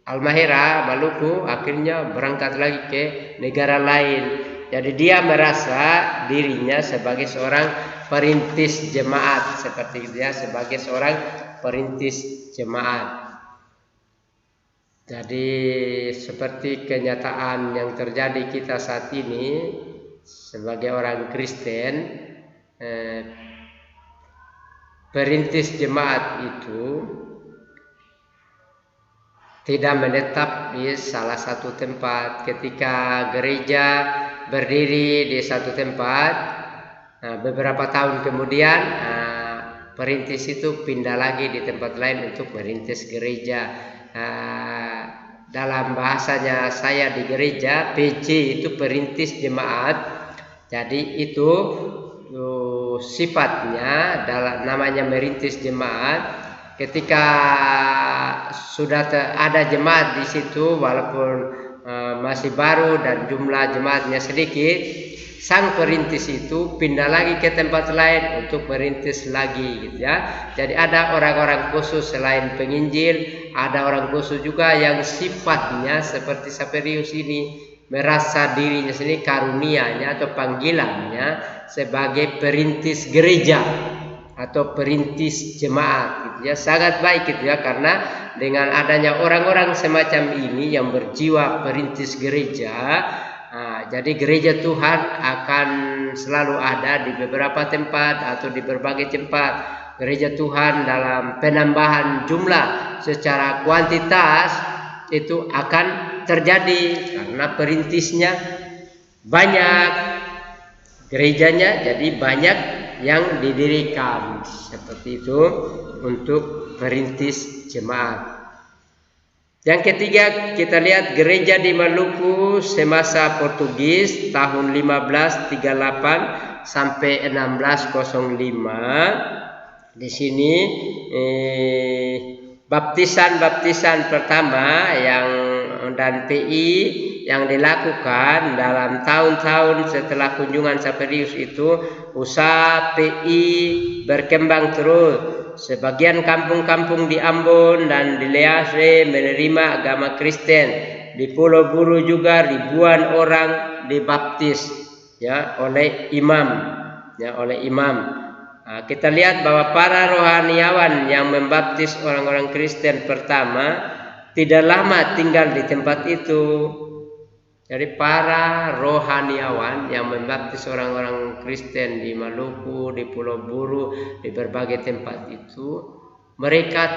A: Halmahera, Maluku, akhirnya berangkat lagi ke negara lain. Jadi dia merasa dirinya sebagai seorang perintis jemaat, seperti dia sebagai seorang perintis jemaat. Jadi seperti kenyataan yang terjadi kita saat ini sebagai orang Kristen, perintis jemaat itu tidak menetap di salah satu tempat. Ketika gereja berdiri di satu tempat, beberapa tahun kemudian perintis itu pindah lagi di tempat lain untuk merintis gereja. Dalam bahasanya saya di gereja, PC itu perintis jemaat. Jadi itu sifatnya namanya merintis jemaat. Ketika sudah ada jemaat di situ, walaupun masih baru dan jumlah jemaatnya sedikit, sang perintis itu pindah lagi ke tempat lain untuk merintis lagi gitu ya. Jadi ada orang-orang khusus selain penginjil, ada orang khusus juga yang sifatnya seperti Saperius ini, merasa dirinya sendiri karunianya atau panggilannya sebagai perintis gereja atau perintis jemaat gitu ya. Sangat baik gitu ya, karena dengan adanya orang-orang semacam ini yang berjiwa perintis gereja, jadi gereja Tuhan akan selalu ada di beberapa tempat atau di berbagai tempat. Gereja Tuhan dalam penambahan jumlah secara kuantitas itu akan terjadi karena perintisnya banyak, gerejanya jadi banyak yang didirikan seperti itu untuk perintis jemaat. Yang ketiga, kita lihat gereja di Maluku semasa Portugis tahun 1538 sampai 1605. Di sini baptisan pertama dan PI yang dilakukan dalam tahun-tahun setelah kunjungan Saperius itu, usaha PI berkembang terus. Sebagian kampung-kampung di Ambon dan di Lease menerima agama Kristen. Di Pulau Buru juga ribuan orang dibaptis ya oleh imam. Kita lihat bahwa para rohaniawan yang membaptis orang-orang Kristen pertama tidak lama tinggal di tempat itu. Jadi para rohaniawan yang membaptis orang-orang Kristen di Maluku, di Pulau Buru, di berbagai tempat itu, mereka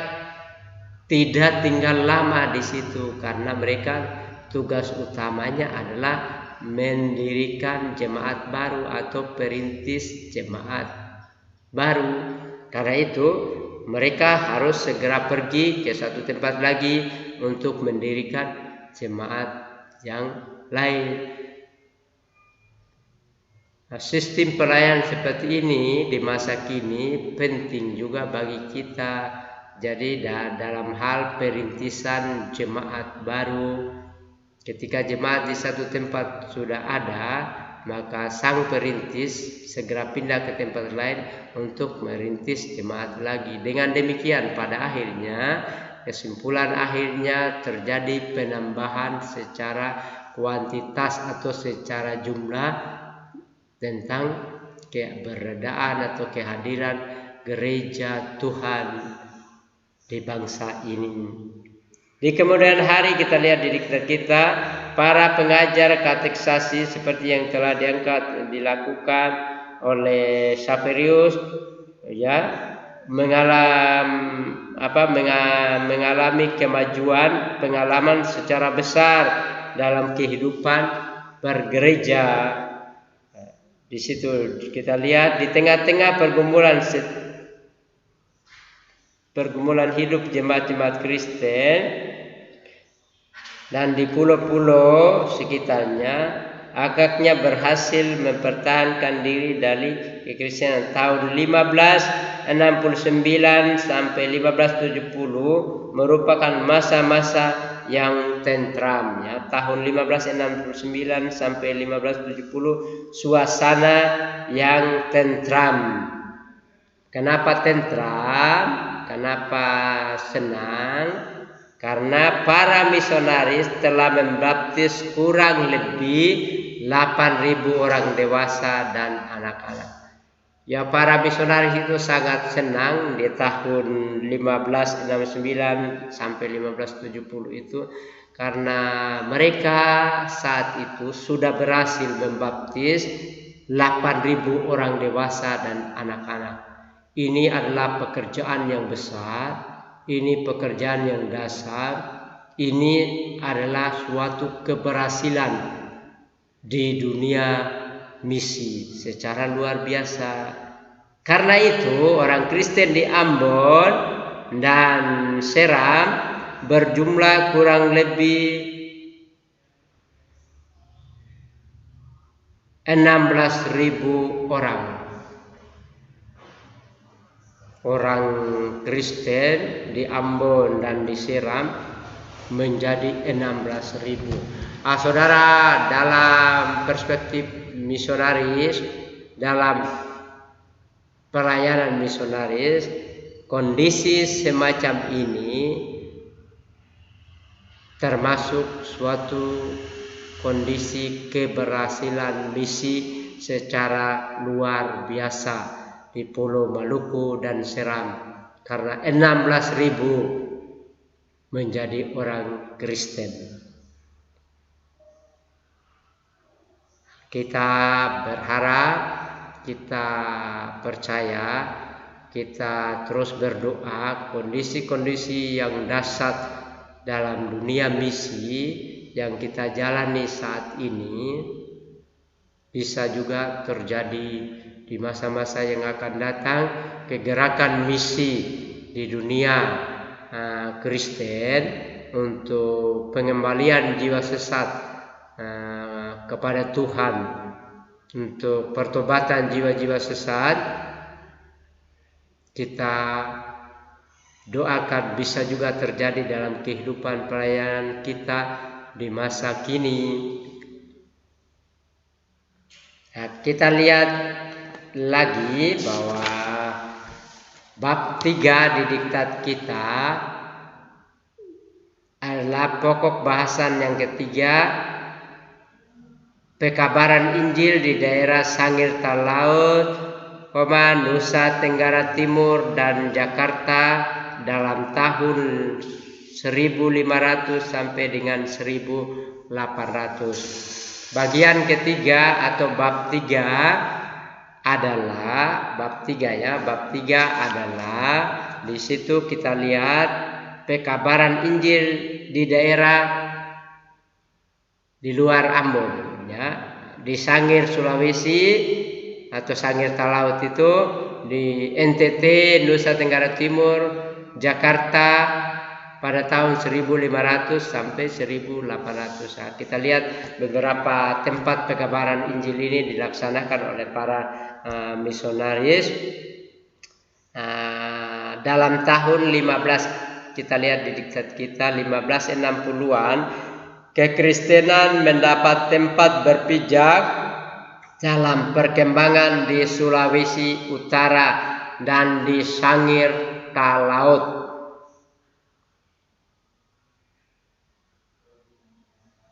A: tidak tinggal lama di situ karena mereka tugas utamanya adalah mendirikan jemaat baru atau perintis jemaat baru. Karena itu mereka harus segera pergi ke satu tempat lagi untuk mendirikan jemaat yang lain. Sistem pelayanan seperti ini di masa kini penting juga bagi kita. Jadi dalam hal perintisan jemaat baru, ketika jemaat di satu tempat sudah ada, maka sang perintis segera pindah ke tempat lain untuk merintis jemaat lagi. Dengan demikian pada akhirnya, kesimpulan akhirnya terjadi penambahan secara kuantitas atau secara jumlah tentang keberadaan atau kehadiran gereja Tuhan di bangsa ini. Di kemudian hari kita lihat di kita para pengajar kateksasi seperti yang telah dilakukan oleh Saperius ya, mengalami kemajuan, pengalaman secara besar dalam kehidupan bergereja. Di situ kita lihat di tengah-tengah pergumulan hidup jemaat-jemaat Kristen dan di pulau-pulau sekitarnya, agaknya berhasil mempertahankan diri dari kekristenan. Tahun 1569 sampai 1570 merupakan masa-masa yang tentram ya. Tahun 1569 sampai 1570 suasana yang tentram. Kenapa tentram? Kenapa senang? Karena para misionaris telah membaptis kurang lebih 8.000 orang dewasa dan anak-anak. Ya, para misionaris itu sangat senang di tahun 1569 sampai 1570 itu, karena mereka saat itu sudah berhasil membaptis 8.000 orang dewasa dan anak-anak. Ini adalah pekerjaan yang besar, ini pekerjaan yang dasar, ini adalah suatu keberhasilan di dunia misi secara luar biasa. Karena itu orang Kristen di Ambon dan Seram berjumlah kurang lebih 16.000 orang. Orang Kristen di Ambon dan di Seram menjadi 16.000. Saudara, dalam perspektif misionaris dalam pelayanan misionaris, kondisi semacam ini termasuk suatu kondisi keberhasilan misi secara luar biasa di Pulau Maluku dan Seram, karena 16.000 menjadi orang Kristen. Kita berharap, kita percaya, kita terus berdoa kondisi-kondisi yang dahsyat dalam dunia misi yang kita jalani saat ini bisa juga terjadi di masa-masa yang akan datang. Kegerakan misi di dunia Kristen untuk pengembalian jiwa sesat kepada Tuhan, untuk pertobatan jiwa-jiwa sesat, kita doakan bisa juga terjadi dalam kehidupan pelayanan kita di masa kini. Kita lihat lagi bahwa bab 3 di diktat kita adalah pokok bahasan yang ketiga, pekabaran Injil di daerah Sangir Talaut, Nusa Tenggara Timur dan Jakarta dalam tahun 1500 sampai dengan 1800. Bagian ketiga atau bab 3 adalah bab 3 adalah di situ kita lihat pekabaran Injil di daerah di luar Ambon, ya, di Sangir Sulawesi atau Sangir Talaut itu, di NTT Nusa Tenggara Timur, Jakarta pada tahun 1500 sampai 1800. Kita lihat beberapa tempat pekabaran Injil ini dilaksanakan oleh para misionaris dalam tahun 15, kita lihat di diktat kita 1560-an, kekristenan mendapat tempat berpijak dalam perkembangan di Sulawesi Utara dan di Sangir Talaut.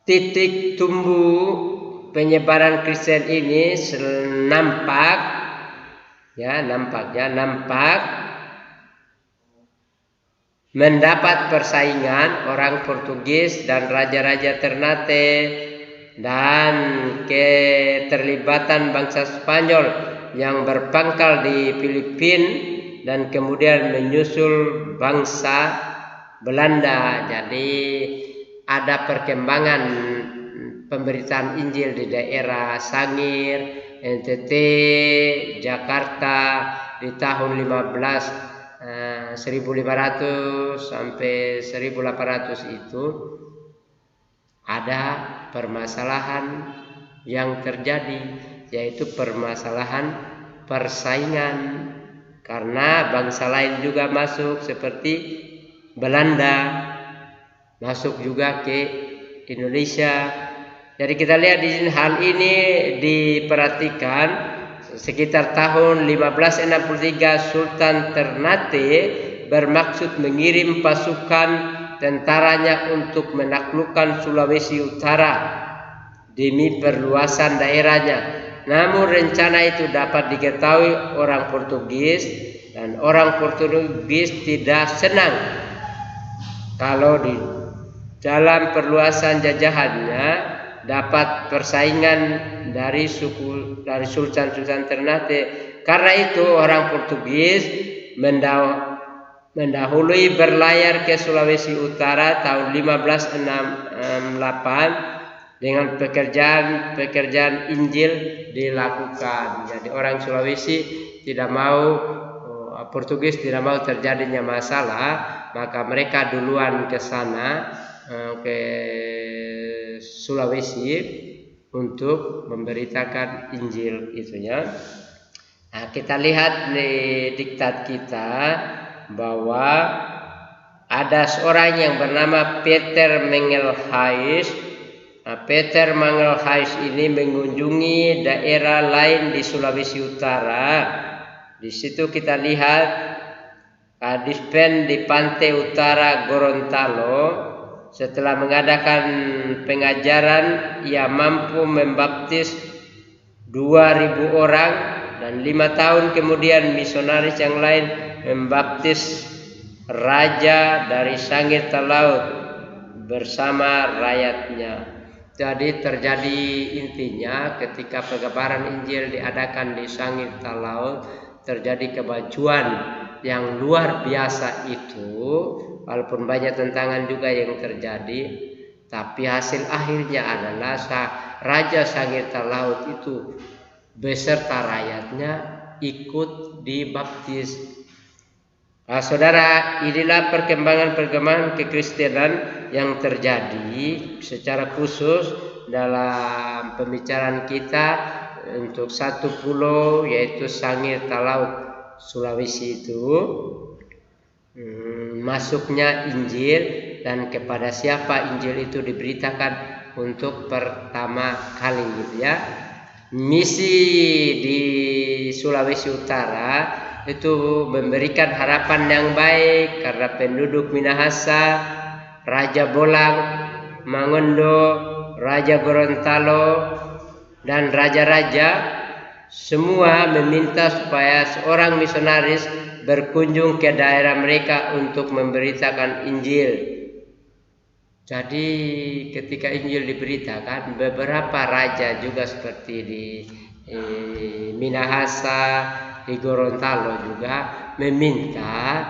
A: Titik tumbuh penyebaran Kristen ini nampak mendapat persaingan orang Portugis dan raja-raja Ternate dan keterlibatan bangsa Spanyol yang berpangkal di Filipina dan kemudian menyusul bangsa Belanda. Jadi ada perkembangan pemberitaan Injil di daerah Sangir, NTT, Jakarta di tahun 1500 sampai 1800 itu ada permasalahan yang terjadi, yaitu permasalahan persaingan, karena bangsa lain juga masuk seperti Belanda masuk juga ke Indonesia. Jadi kita lihat di sini hal ini diperhatikan sekitar tahun 1563 Sultan Ternate bermaksud mengirim pasukan tentaranya untuk menaklukkan Sulawesi Utara demi perluasan daerahnya. Namun rencana itu dapat diketahui orang Portugis, dan orang Portugis tidak senang kalau di dalam perluasan jajahannya dapat persaingan dari Sultan Ternate. Karena itu orang Portugis mendahului berlayar ke Sulawesi Utara tahun 1568 dengan pekerjaan Injil dilakukan. Jadi orang Sulawesi tidak mau, Portugis tidak mau terjadinya masalah, maka mereka duluan ke sana, ke Sulawesi untuk memberitakan Injil itu, ya. Nah, kita lihat di diktat kita bahwa ada seorang yang bernama Peter Mengelhaes Peter Mangalhais ini mengunjungi daerah lain di Sulawesi Utara. Di situ kita lihat Dispen di pantai utara Gorontalo. Setelah mengadakan pengajaran, ia mampu membaptis 2.000 orang, dan 5 tahun kemudian misionaris yang lain membaptis raja dari Sangir Talaut bersama rakyatnya. Jadi terjadi intinya ketika pengabaran Injil diadakan di Sangir Talaut, terjadi kemajuan yang luar biasa itu. Walaupun banyak tantangan juga yang terjadi, tapi hasil akhirnya adalah Raja Sangir Talaut itu beserta rakyatnya ikut dibaptis. Saudara, inilah perkembangan kekristenan yang terjadi secara khusus dalam pembicaraan kita untuk satu pulau, yaitu Sangir Talaut, Sulawesi itu. Masuknya Injil dan kepada siapa Injil itu diberitakan untuk pertama kali, gitu ya. Misi di Sulawesi Utara itu memberikan harapan yang baik karena penduduk Minahasa, Raja Bolang, Mangondo, Raja Gorontalo, dan raja-raja semua meminta supaya seorang misionaris berkunjung ke daerah mereka untuk memberitakan Injil. Jadi ketika Injil diberitakan, beberapa raja juga seperti di Minahasa, di Gorontalo juga meminta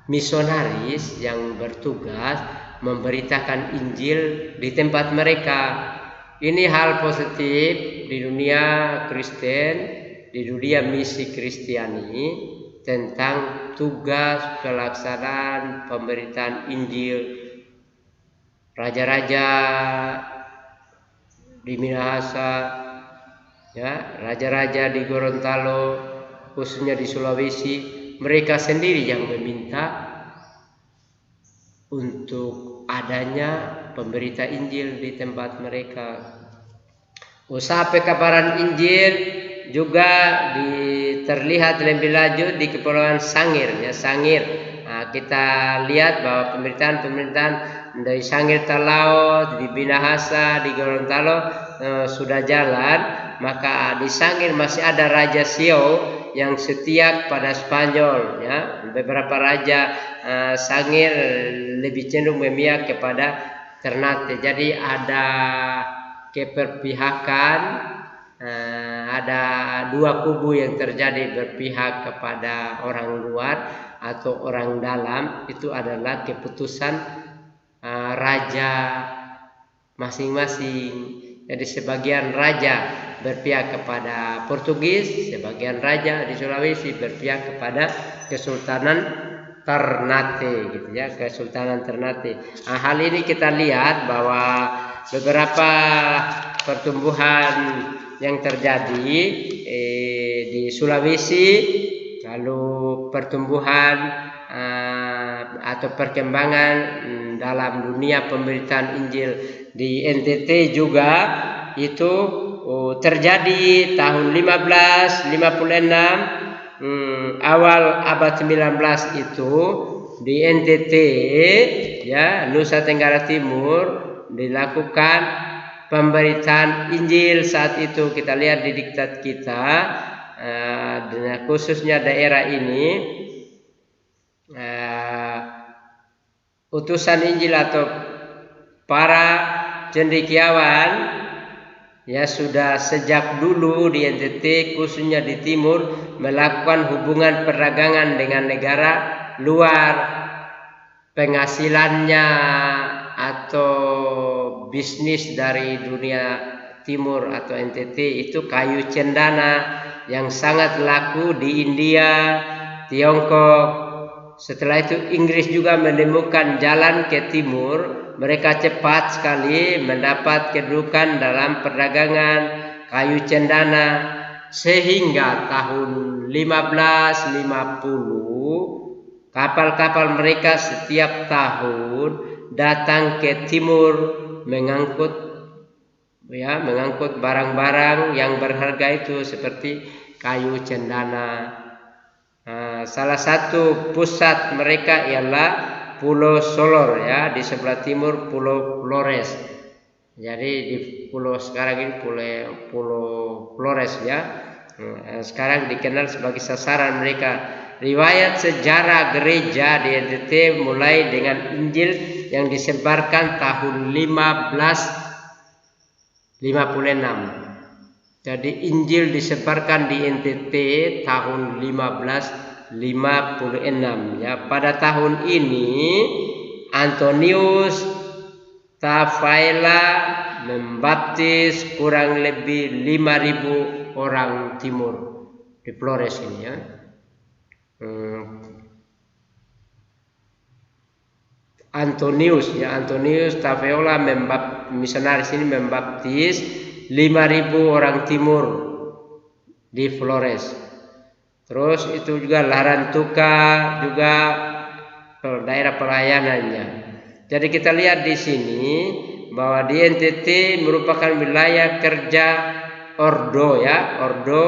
A: misionaris yang bertugas memberitakan Injil di tempat mereka. Ini hal positif di dunia Kristen, di dunia misi Kristiani, tentang tugas pelaksanaan pemberitaan Injil. Raja-raja di Minahasa, ya, raja-raja di Gorontalo, khususnya di Sulawesi, mereka sendiri yang meminta untuk adanya pemberita Injil di tempat mereka. Usaha pekabaran Injil juga terlihat lebih lanjut di Kepulauan Sangir, ya, Sangir. Kita lihat bahwa pemerintahan dari Sangir Talaut, di Minahasa, di Gorontalo sudah jalan. Maka di Sangir masih ada Raja Siau yang setia pada Spanyol, ya. Beberapa raja Sangir lebih cenderung memihak kepada Ternate. Jadi ada keperpihakan, ada dua kubu yang terjadi, berpihak kepada orang luar atau orang dalam. Itu adalah keputusan raja masing-masing. Jadi sebagian raja berpihak kepada Portugis, sebagian raja di Sulawesi berpihak kepada Kesultanan Ternate, gitu ya, Kesultanan Ternate. Hal ini kita lihat bahwa beberapa pertumbuhan yang terjadi di Sulawesi, lalu pertumbuhan atau perkembangan dalam dunia pemberitaan Injil di NTT juga itu terjadi tahun 1556. Awal abad 19 itu di NTT, ya, Nusa Tenggara Timur, dilakukan pemberitaan Injil. Saat itu kita lihat di diktat kita, khususnya daerah ini, utusan Injil atau para cendekiawan, ya, sudah sejak dulu di NTT, khususnya di timur, melakukan hubungan perdagangan dengan negara luar. Penghasilannya atau bisnis dari dunia timur atau NTT itu kayu cendana yang sangat laku di India, Tiongkok. Setelah itu Inggris juga menemukan jalan ke timur. Mereka cepat sekali mendapat kedudukan dalam perdagangan kayu cendana, sehingga tahun 1550 kapal-kapal mereka setiap tahun datang ke timur mengangkut ya, mengangkut barang-barang yang berharga itu seperti kayu cendana. Salah satu pusat mereka ialah Pulau Solor, ya, di sebelah timur Pulau Flores. Jadi di pulau sekarang ini Pulau Flores, ya, sekarang dikenal sebagai sasaran mereka. Riwayat sejarah gereja di NTT mulai dengan Injil yang disebarkan tahun 1556. Jadi Injil disebarkan di NTT tahun 1556, ya. Pada tahun ini Antonius Tafaela membaptis kurang lebih 5.000 orang timur di Flores ini, ya. Antonius Tafaela misionaris ini membaptis 5.000 orang timur di Flores. Terus itu juga Larantuka juga daerah pelayanannya. Jadi kita lihat di sini bahwa di NTT merupakan wilayah kerja Ordo, ya, Ordo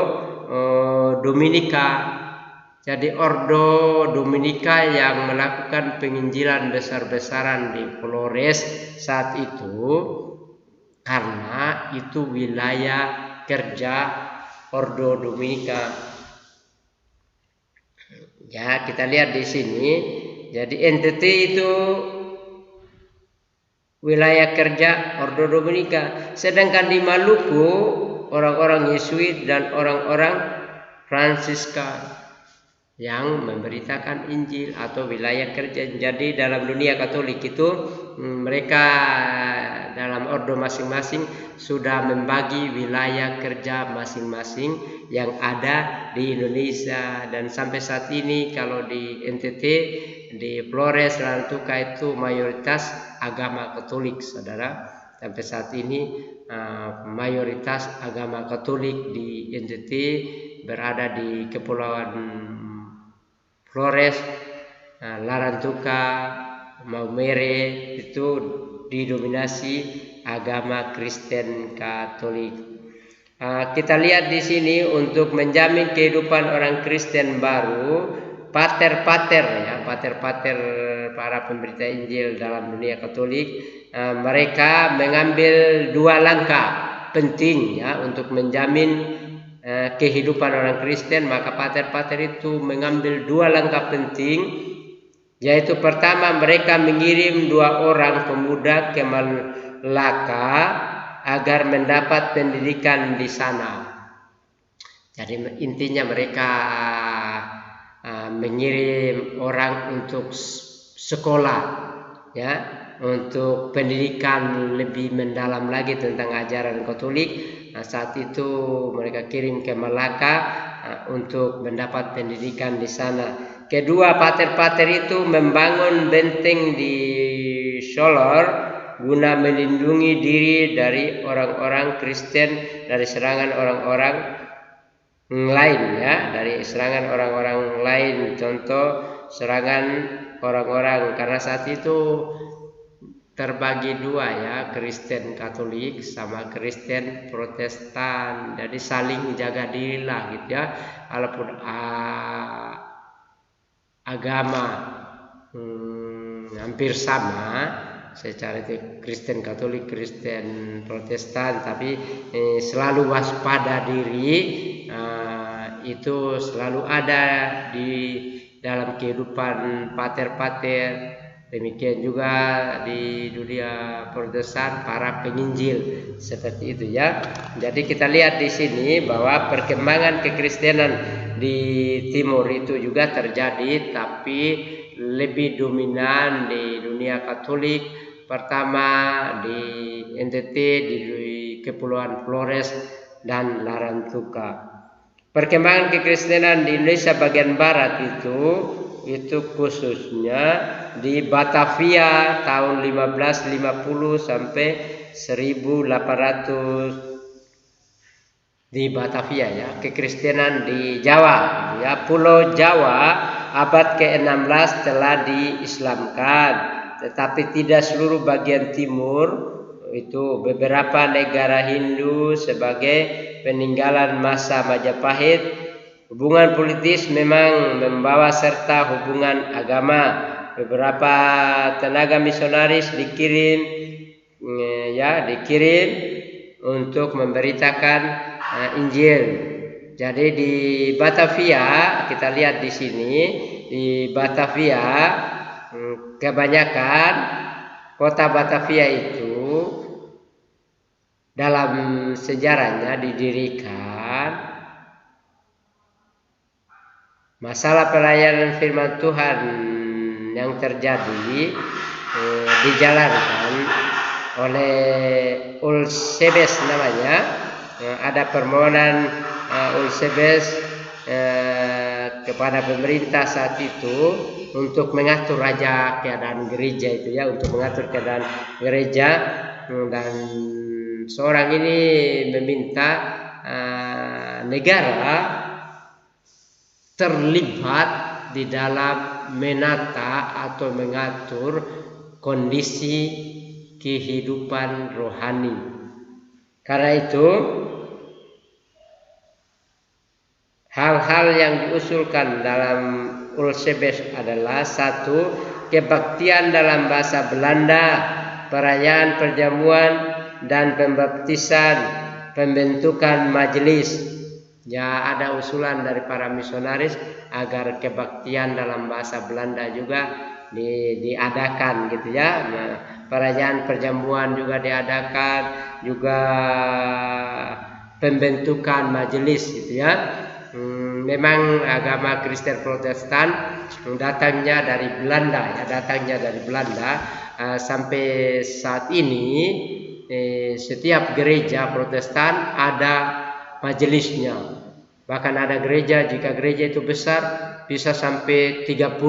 A: Dominika. Jadi Ordo Dominika yang melakukan penginjilan besar-besaran di Flores saat itu, karena itu wilayah kerja Ordo Dominika. Ya, kita lihat di sini. Jadi NTT itu wilayah kerja Ordo Dominika. Sedangkan di Maluku orang-orang Yesuit dan orang-orang Fransiska yang memberitakan Injil atau wilayah kerja. Jadi dalam dunia Katolik itu mereka dalam ordo masing-masing sudah membagi wilayah kerja masing-masing yang ada di Indonesia. Dan sampai saat ini kalau di NTT, di Flores, Larantuka itu mayoritas agama Katolik, saudara. Sampai saat ini mayoritas agama Katolik di NTT berada di Kepulauan Flores, Larantuka, Maumere itu didominasi agama Kristen Katolik. Kita lihat di sini untuk menjamin kehidupan orang Kristen baru, pater-pater, ya, pater-pater para pemberita Injil dalam dunia Katolik, mereka mengambil 2 langkah penting, ya, untuk menjamin kehidupan orang Kristen. Maka pater-pater itu mengambil 2 langkah penting, yaitu pertama mereka mengirim 2 orang pemuda ke Malaka agar mendapat pendidikan di sana. Jadi intinya mereka mengirim orang untuk sekolah, ya, untuk pendidikan lebih mendalam lagi tentang ajaran Katolik. Saat itu mereka kirim ke Malaka untuk mendapat pendidikan di sana. Kedua, pater-pater itu membangun benteng di Solor guna melindungi diri dari orang-orang Kristen dari serangan orang-orang lain, ya, dari serangan orang-orang lain. Contoh serangan orang-orang, karena saat itu terbagi 2, ya, Kristen Katolik sama Kristen Protestan. Jadi saling jaga diri lah, gitu, ya. Walaupun agama hampir sama secara itu, Kristen Katolik, Kristen Protestan, tapi selalu waspada diri itu selalu ada di dalam kehidupan pater-pater. Demikian juga di dunia Protestan para penginjil seperti itu, ya. Jadi kita lihat di sini bahwa perkembangan kekristenan di timur itu juga terjadi, tapi lebih dominan di dunia Katolik. Pertama di NTT, di Kepulauan Flores dan Larantuka. Perkembangan kekristenan di Indonesia bagian barat itu khususnya di Batavia tahun 1550 sampai 1800 di Batavia, ya. Kekristenan di Jawa, ya, Pulau Jawa abad ke-16 telah diislamkan, tetapi tidak seluruh bagian timur itu beberapa negara Hindu sebagai peninggalan masa Majapahit. Hubungan politis memang membawa serta hubungan agama. Beberapa tenaga misionaris dikirim untuk memberitakan Injil. Jadi di Batavia, kita lihat di sini, di Batavia kebanyakan kota Batavia itu dalam sejarahnya didirikan masalah pelayanan firman Tuhan yang terjadi dijalankan oleh Eusebes namanya. Ada permohonan Eusebes kepada pemerintah saat itu untuk mengatur keadaan gereja itu ya, untuk mengatur keadaan gereja, dan seorang ini meminta negara terlibat di dalam menata atau mengatur kondisi kehidupan rohani. Karena itu hal-hal yang diusulkan dalam Eusebes adalah: satu, kebaktian dalam bahasa Belanda, perayaan perjamuan dan pembaptisan, pembentukan majelis. Ya, ada usulan dari para misionaris agar kebaktian dalam bahasa Belanda juga diadakan gitu ya. Nah, perayaan perjamuan juga diadakan, juga pembentukan majelis gitu ya. Memang agama Kristen Protestan datangnya dari Belanda ya, sampai saat ini setiap gereja Protestan ada majelisnya. Bahkan ada gereja, jika gereja itu besar, bisa sampai 30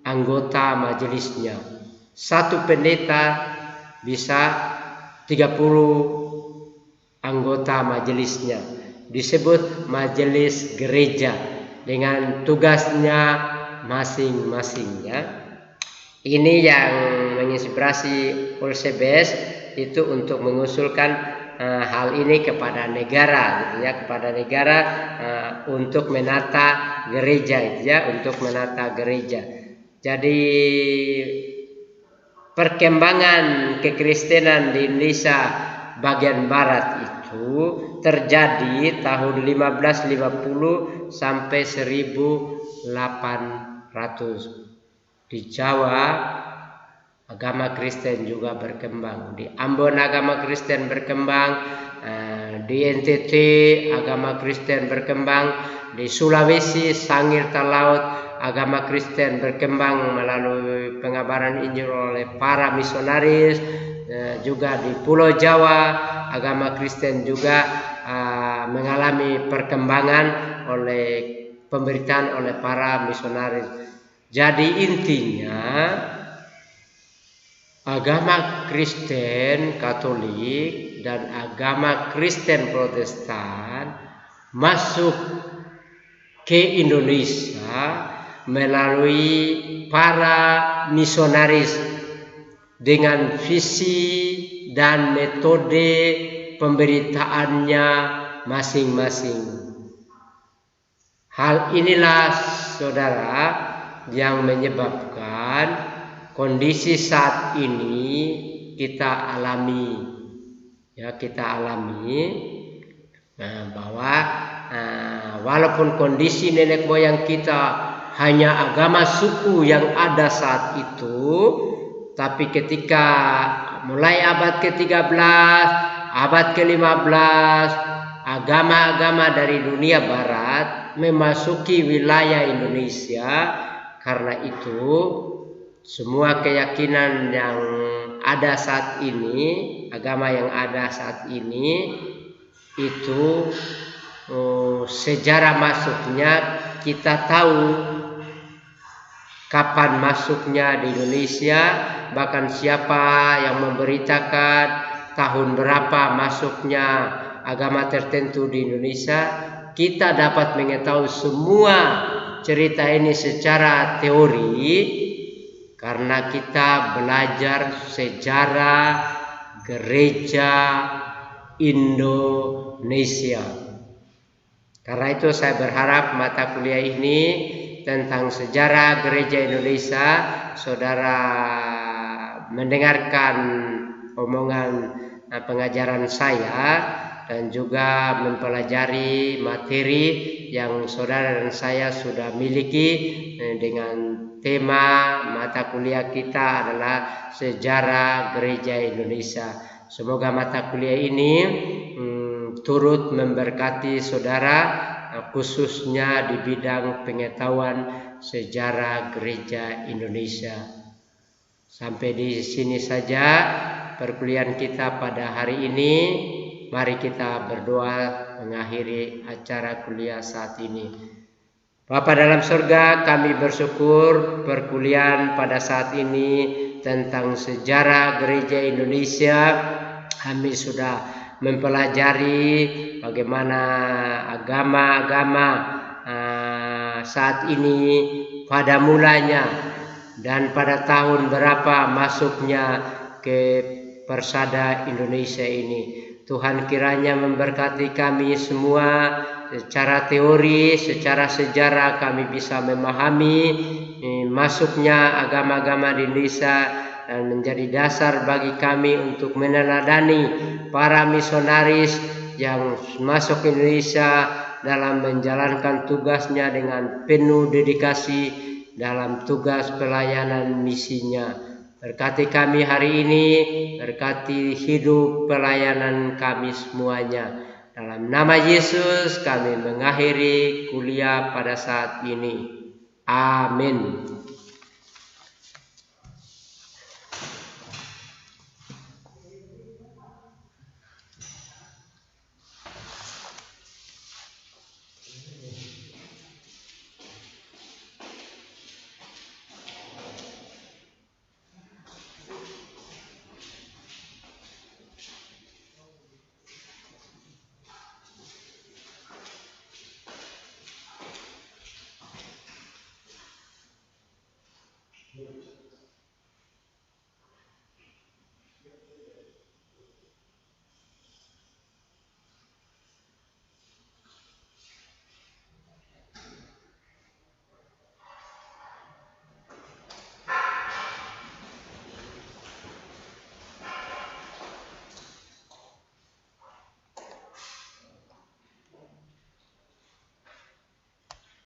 A: anggota majelisnya. Satu pendeta bisa 30 anggota majelisnya. Disebut majelis gereja dengan tugasnya masing-masing ya. Ini yang menginspirasi Eusebes itu untuk mengusulkan hal ini kepada negara gitu ya, untuk menata gereja itu ya, untuk menata gereja. Jadi perkembangan kekristenan di Indonesia bagian barat itu terjadi tahun 1550 sampai 1800. Di Jawa agama Kristen juga berkembang, di Ambon agama Kristen berkembang, di NTT agama Kristen berkembang, di Sulawesi Sangir Talaut agama Kristen berkembang melalui pengabaran Injil oleh para misionaris. Juga di Pulau Jawa agama Kristen juga mengalami perkembangan oleh pemberitaan oleh para misionaris. Jadi intinya agama Kristen Katolik dan agama Kristen Protestan masuk ke Indonesia melalui para misionaris dengan visi dan metode pemberitaannya masing-masing. Hal inilah saudara yang menyebabkan kondisi saat ini kita alami bahwa walaupun kondisi nenek moyang kita hanya agama suku yang ada saat itu, tapi ketika mulai abad ke-13, abad ke-15, agama-agama dari dunia barat memasuki wilayah Indonesia. Karena itu semua keyakinan yang ada saat ini, agama yang ada saat ini itu sejarah masuknya kita tahu, kapan masuknya di Indonesia, bahkan siapa yang memberitakan, tahun berapa masuknya agama tertentu di Indonesia. Kita dapat mengetahui semua cerita ini secara teori karena kita belajar sejarah gereja Indonesia. Karena itu saya berharap mata kuliah ini tentang sejarah gereja Indonesia, saudara mendengarkan omongan pengajaran saya dan juga mempelajari materi yang saudara dan saya sudah miliki dengan tema mata kuliah kita adalah sejarah gereja Indonesia. Semoga mata kuliah ini turut memberkati saudara, khususnya di bidang pengetahuan sejarah gereja Indonesia. Sampai di sini saja perkuliahan kita pada hari ini. Mari kita berdoa mengakhiri acara kuliah saat ini. Bapa dalam surga, kami bersyukur perkuliahan pada saat ini tentang sejarah gereja Indonesia. Kami sudah mempelajari bagaimana agama-agama saat ini pada mulanya dan pada tahun berapa masuknya ke persada Indonesia ini. Tuhan kiranya memberkati kami semua secara teori, secara sejarah kami bisa memahami masuknya agama-agama di Indonesia dan menjadi dasar bagi kami untuk meneladani para misionaris yang masuk ke Indonesia dalam menjalankan tugasnya dengan penuh dedikasi dalam tugas pelayanan misinya. Berkati kami hari ini, berkati hidup pelayanan kami semuanya. Dalam nama Yesus kami mengakhiri kuliah pada saat ini. Amin.